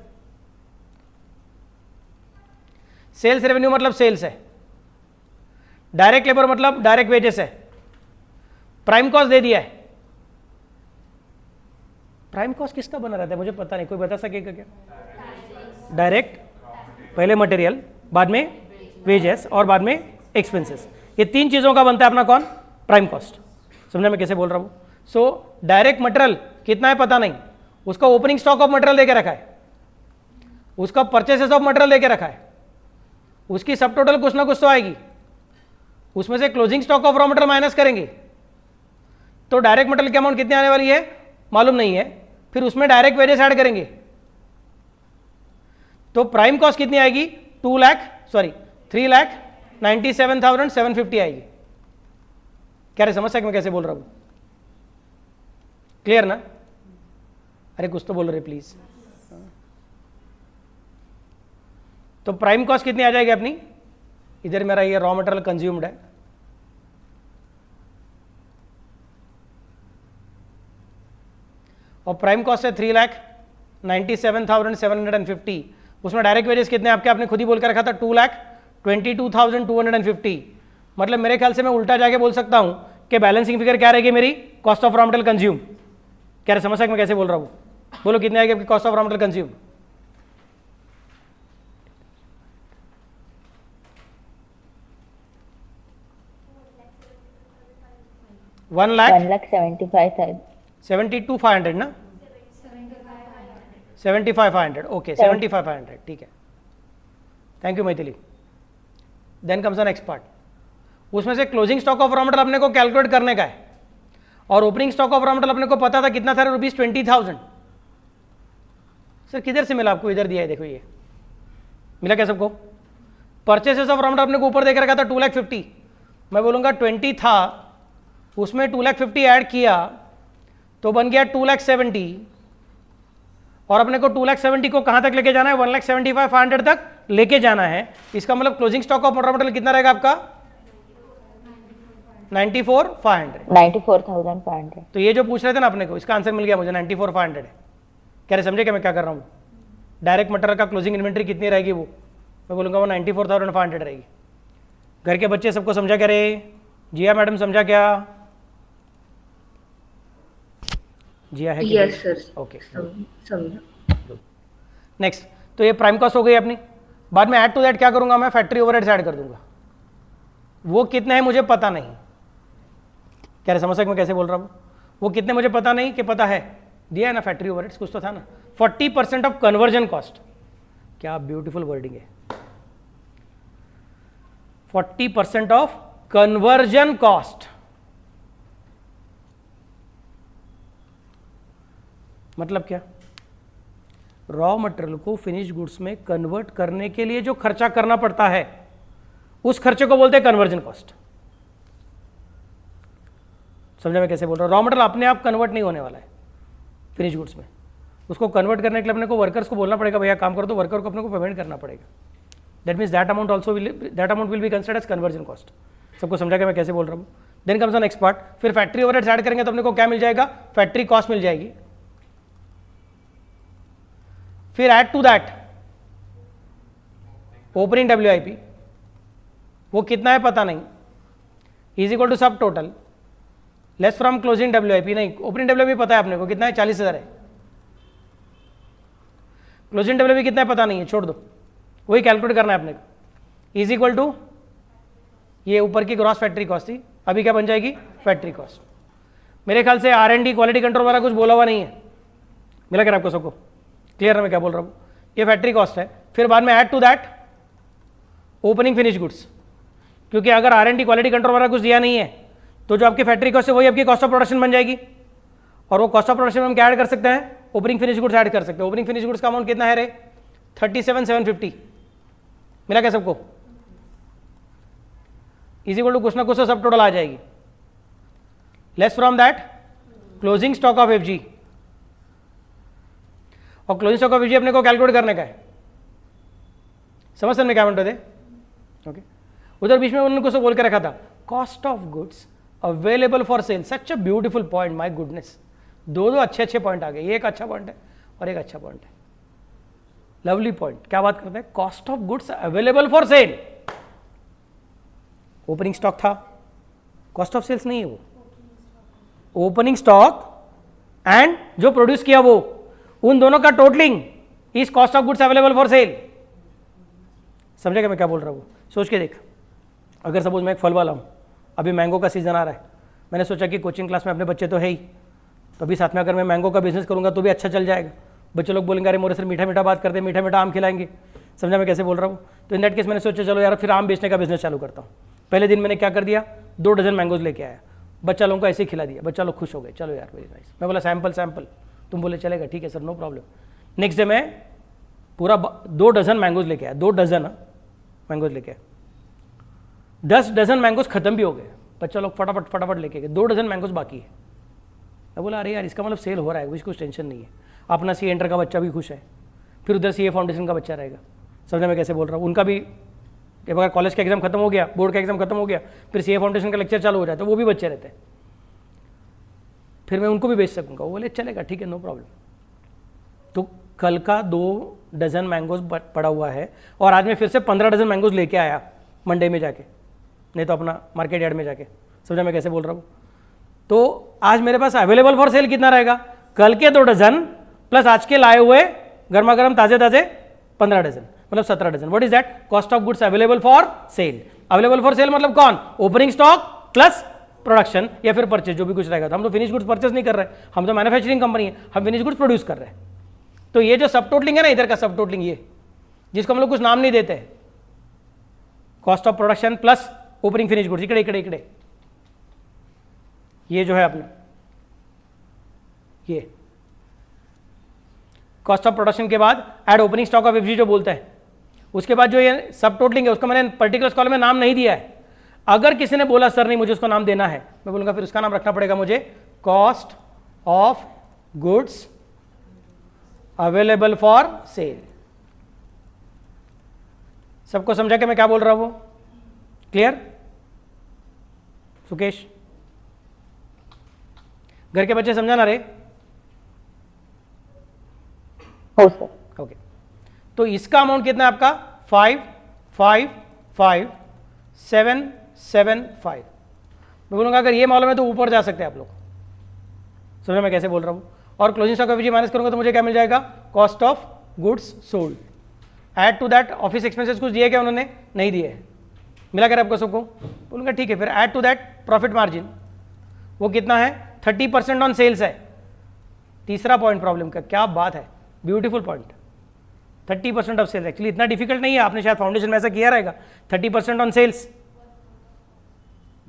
सेल्स रेवेन्यू मतलब सेल्स है। डायरेक्ट लेबर मतलब डायरेक्ट वेजेस है। प्राइम कॉस्ट दे दिया है। प्राइम कॉस्ट किसका बना रहता है मुझे पता नहीं, कोई बता सकेगा क्या? डायरेक्ट, पहले मटेरियल, बाद में वेजेस और बाद में एक्सपेंसेस, ये तीन चीज़ों का बनता है अपना कौन? Prime cost. समझने में कैसे बोल रहा हूँ? सो डायरेक्ट मटेरियल कितना है पता नहीं, उसका ओपनिंग स्टॉक ऑफ मटेरियल देके रखा है, उसका परचेसेस ऑफ मटेरियल देके रखा है, उसकी सब टोटल कुछ ना कुछ तो आएगी, उसमें से closing stock of raw material minus करेंगे तो डायरेक्ट मटेरियल की अमाउंट कितनी आने वाली है मालूम नहीं है, फिर उसमें डायरेक्ट वेजेस ऐड करेंगे तो प्राइम कॉस्ट कितनी आएगी? 3,97,750 आएगी। क्या रे समझ सके मैं कैसे बोल रहा हूं? क्लियर ना? अरे कुछ तो बोल रहे प्लीज। तो प्राइम कॉस्ट कितनी आ जाएगी अपनी? इधर मेरा ये रॉ मटेरियल कंज्यूम्ड है, और प्राइम कॉस्ट है 3,97,750। उसमें डायरेक्ट वेजेस कितने आपके? आपने खुद ही बोल कर रखा था 2,22,250। मतलब मेरे ख्याल से मैं उल्टा जाके बोल सकता हूं कि बैलेंसिंग फिगर क्या रहेगी मेरी? Cost of raw material consume. क्या समझ सकते मैं कैसे बोल रहा हूं? बोलो कितने आएगी आपकी cost of raw material consume? $1,75,000 72,500 ना? 75,500 ओके 75,500 ठीक है। Thank you Maithili. Then comes the next part. उसमें से closing stock of raw material अपने को कैलकुलेट करने का है और opening stock of raw material अपने को पता था कितना था? ₹20,000। सर किधर से मिला आपको? इधर दिया है देखो, ये मिला क्या सबको? परचेसेस ऑफ रॉ मटेरियल अपने को ऊपर देकर रखा था 2,50,000। मैं बोलूँगा 20 था, उसमें 2,50,000 ऐड किया तो बन गया 2,70,000 और अपने को 2,70,000 को कहां तक लेके जाना है? 1,75,500 तक लेके जाना है। इसका मतलब closing stock of raw material कितना रहेगा आपका? 94,500। तो ये जो पूछ रहे थे ना अपने को, इसका आंसर मिल गया मुझे, 94,500 है। क्या रहे समझे क्या मैं क्या कर रहा हूँ? डायरेक्ट मटेरियल का क्लोजिंग इन्वेंट्री कितनी रहेगी वो? मैं बोलूँगा वो 94,500 रहेगी। घर के बच्चे सबको समझा क्या रे? जिया मैडम समझा क्या? जिया है? Yes sir. ओके समझा। नेक्स्ट, तो ये प्राइम कॉस्ट हो गई अपनी। बाद में ऐड टू दैट क्या करूंगा मैं? फैक्ट्री ओवरहेड्स ऐड कर दूंगा। वो कितने हैं मुझे पता नहीं। क्या समझ सकते मैं कैसे बोल रहा हूँ? वो कितने मुझे पता नहीं कि पता है, दिया है ना फैक्ट्री ओवरहेड्स, कुछ तो था ना। 40% ऑफ कन्वर्जन कॉस्ट। क्या ब्यूटीफुल वर्डिंग है, 40% ऑफ कन्वर्जन कॉस्ट। मतलब क्या? रॉ मटेरियल को फिनिश गुड्स में कन्वर्ट करने के लिए जो खर्चा करना पड़ता है उस खर्चे को बोलते हैं कन्वर्जन कॉस्ट। समझा मैं कैसे बोल रहा हूं? रॉ मटेरियल अपने आप कन्वर्ट नहीं होने वाला है फिनिश गुड्स में, उसको कन्वर्ट करने के लिए अपने को वर्कर्स को बोलना पड़ेगा भैया काम करो, तो वर्कर को अपने को पेमेंट करना पड़ेगा। That means that amount also will be considered as conversion cost. सबको समझा कि मैं कैसे बोल रहा हूँ? Then comes the next part. फिर फैक्ट्री ओवरहेड्स ऐड करेंगे तो अपने को क्या मिल जाएगा? फैक्ट्री कॉस्ट मिल जाएगी। फिर add to that opening WIP, वो कितना है पता नहीं, is equal to subtotal less from closing WIP। नहीं, ओपनिंग WIP पता है अपने को कितना है? 40,000 है। क्लोजिंग WIP कितना है पता नहीं है, छोड़ दो, वही कैलकुलेट करना है अपने को। इज इक्वल टू ये ऊपर की ग्रॉस फैक्ट्री कॉस्ट थी, अभी क्या बन जाएगी फैक्ट्री कॉस्ट। मेरे ख्याल से R&D क्वालिटी कंट्रोल वाला कुछ बोला हुआ नहीं है, मिला कर आपको सबको क्लियर है मैं क्या बोल रहा हूँ। ये फैक्ट्री कॉस्ट है, फिर बाद में add to that opening finish goods, क्योंकि अगर R&D क्वालिटी कंट्रोल वाला कुछ दिया नहीं है तो जो आपकी फैक्ट्री कॉस्ट है वही आपकी कॉस्ट ऑफ प्रोडक्शन बन जाएगी, और वो कॉस्ट ऑफ प्रोडक्शन में हम क्या ऐड कर सकते हैं, ओपनिंग फिनिश गुड्स ऐड कर सकते हैं। ओपनिंग फिनिश गुड्स का अमाउंट कितना है रे, 37,750, मिला क्या सबको, इज इक्वल टू कुछ ना कुछ तो सब टोटल आ जाएगी। Less from that closing stock of FG, और क्लोजिंग स्टॉक ऑफ FG अपने को कैलकुलेट करने का है, समझ सकते क्या मिनट थे ओके। उधर बीच में उन्होंने कुछ बोल के रखा था cost of goods available for cell, such a beautiful point, my goodness, दो अच्छे पॉइंट आ गए, ये एक अच्छा पॉइंट है और एक अच्छा पॉइंट है, लवली पॉइंट। क्या बात करते हैं, cost of goods available for cell, opening stock था, कॉस्ट ऑफ सेल्स नहीं है वो, ओपनिंग स्टॉक एंड जो प्रोड्यूस किया वो, उन दोनों का totalling is cost of goods available for cell. समझेगा मैं क्या बोल रहा हूँ, सोच के देख। अगर सपोज मैं एक फल वाला हूँ, अभी मैंगो का सीजन आ रहा है, मैंने सोचा कि कोचिंग क्लास में अपने बच्चे तो है ही, तो अभी साथ में अगर मैं मैंगो का बिजनेस करूंगा तो भी अच्छा चल जाएगा। बच्चे लोग बोलेंगे अरे मोरे सर मीठा मीठा बात करते हैं, मीठा मीठा आम खिलाएंगे, समझा मैं कैसे बोल रहा हूँ। तो इन दैट केस मैंने सोचा चलो यार फिर आम बेचने का बिजनेस चालू करता हूँ। पहले दिन मैंने क्या कर दिया, 2 डजन मैंगोज लेके आया, बच्चा लोगों को ऐसे ही खिला दिया, बच्चा लोग खुश हो गए, चलो यार वेरी नाइस। मैं बोला सैंपल, तुम बोले चलेगा, ठीक है sir no problem. Next day मैं पूरा 2 डजन मैंगोज लेके आया, 2 डजन मैंगोज लेके आया, 10 डजन मैंगोज खत्म भी हो गए, बच्चा लोग फटाफट लेके गए, 2 डजन मैंगोज बाकी है। मैं बोला अरे यार इसका मतलब सेल हो रहा है, कुछ टेंशन नहीं है, अपना CA इंटर का बच्चा भी खुश है, फिर उधर CA फाउंडेशन का बच्चा रहेगा, समझा मैं कैसे बोल रहा हूँ। उनका भी जब अगर कॉलेज का एग्जाम खत्म हो गया, बोर्ड का एग्जाम खत्म हो गया, फिर CA फाउंडेशन का लेक्चर चालू हो जाता है, वो भी बच्चे रहते हैं, फिर मैं उनको भी बेच सकूँगा। वो बोले चलेगा ठीक है नो प्रॉब्लम। तो कल का 2 डजन मैंगोज पड़ा हुआ है, और आज मैं फिर से 15 डजन मैंगोज लेके आया मंडे में जाके, नहीं तो अपना मार्केट यार्ड में जाके, समझा मैं कैसे बोल रहा हूँ। तो आज मेरे पास अवेलेबल फॉर सेल कितना रहेगा, कल के 2 डजन प्लस आज के लाए हुए गर्मा गर्म ताजे 15 डजन, मतलब 17 dozen. What is that, cost of goods available for sale. Available for sale मतलब कौन, ओपनिंग स्टॉक प्लस प्रोडक्शन या फिर परचेज, जो भी कुछ रहेगा। तो हम तो फिनिश गुड्स परचेज नहीं कर रहे, हम तो मैन्युफैक्चरिंग कंपनी है, हम फिनिश गुड्स प्रोड्यूस कर रहे हैं। तो ये जो सब टोटलिंग है ना, इधर का सब टोटलिंग, ये जिसको हम लोग कुछ नाम नहीं देते, cost of production plus opening finish goods, इकड़े ये जो है अपना, ये कॉस्ट ऑफ प्रोडक्शन के बाद add opening stock of FG जो बोलते हैं, उसके बाद जो ये सब टोटलिंग है उसको मैंने पर्टिकुलर कॉलम में नाम नहीं दिया है। अगर किसी ने बोला सर नहीं मुझे उसको नाम देना है, मैं बोलूंगा फिर उसका नाम रखना पड़ेगा मुझे, cost of goods available for cell. सबको समझा कि मैं क्या बोल रहा हूं, क्लियर। सुकेश, घर के बच्चे समझा ना रे, हो सर। ओके। तो इसका अमाउंट कितना है आपका 5,5,5,7,7,5। मैं बोलूंगा अगर ये मालूम है तो ऊपर जा सकते हैं आप लोग, समझो मैं कैसे बोल रहा हूं। और क्लोजिंग स्टॉक FG माइनस करूंगा तो मुझे क्या मिल जाएगा, cost of goods sold. Add to that office expenses कुछ दिए क्या उन्होंने, नहीं दिए, मिला कर आपको सबको। बोलूंगा ठीक है, फिर add to that profit margin, वो कितना है 30% ऑन सेल्स है। तीसरा पॉइंट प्रॉब्लम का, क्या बात है, beautiful point, 30% of sales. Actually इतना डिफिकल्ट नहीं है, आपने शायद फाउंडेशन में ऐसा किया रहेगा। 30% ऑन सेल्स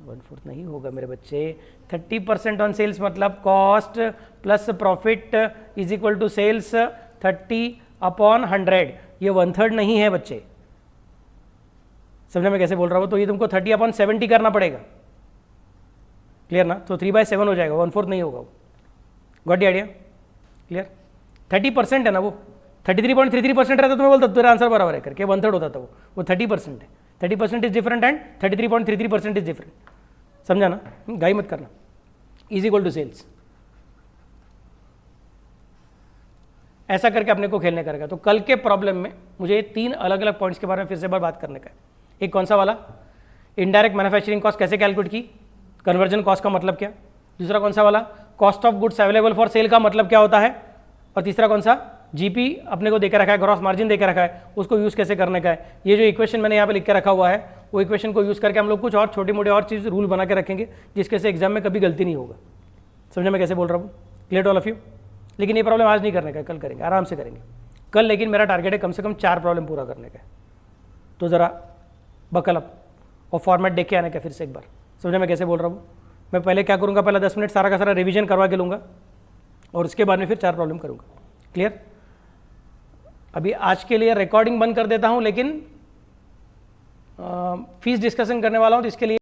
1/4 नहीं होगा मेरे बच्चे, 30% ऑन सेल्स मतलब cost plus profit is equal to sales 30/100। ये 1/3 नहीं है बच्चे, समझने में कैसे बोल रहा हूँ। तो ये तुमको 30/70 करना पड़ेगा, क्लियर ना। तो 3/7 हो जाएगा, 1/4 नहीं होगा वो। Got the idea, clear. 30% है ना वो, 33.33% रहता तो मैं बोलता तेरा आंसर बराबर है करके, 1/3 होता था वो 30% है। 30% is different and 33.33% is different, समझा ना, गाई मत करना। इज इक्वल टू सेल्स, ऐसा करके अपने को खेलने करेगा। तो कल के प्रॉब्लम में मुझे 3 अलग अलग पॉइंट्स के बारे में फिर से बात करने का है। एक कौन सा वाला, इनडायरेक्ट मैन्युफैक्चरिंग कॉस्ट कैसे कैलकुलेट की, कन्वर्जन कॉस्ट का मतलब क्या। दूसरा कौन सा वाला, cost of goods available for cell का मतलब क्या होता है। और तीसरा कौन सा, जीपी अपने को देकर रखा है, ग्रॉस मार्जिन देकर रखा है, उसको यूज़ कैसे करने का है। ये जो इक्वेशन मैंने यहाँ पे लिख के रखा हुआ है, वो इक्वेशन को यूज़ करके हम लोग कुछ और छोटे मोटे और चीज़ रूल बना के रखेंगे जिसके से एग्जाम में कभी गलती नहीं होगा। समझे मैं कैसे बोल रहा हूँ? Clear all of you? लेकिन ये प्रॉब्लम आज नहीं करने का, कल करेंगे, आराम से करेंगे कल। लेकिन मेरा टारगेट है कम से कम 4 प्रॉब्लम पूरा करने का है। तो ज़रा बकल अप और फॉर्मेट देख के आने का फिर से एक बार। समझे मैं कैसे बोल रहा हूँ? मैं पहले क्या करूँगा, पहले 10 मिनट सारा का सारा रिवीजन करवा के लूँगा और उसके बाद में फिर 4 प्रॉब्लम करूँगा। क्लियर? अभी आज के लिए रिकॉर्डिंग बंद कर देता हूँ, लेकिन फीस डिस्कशन करने वाला हूँ, तो इसके लिए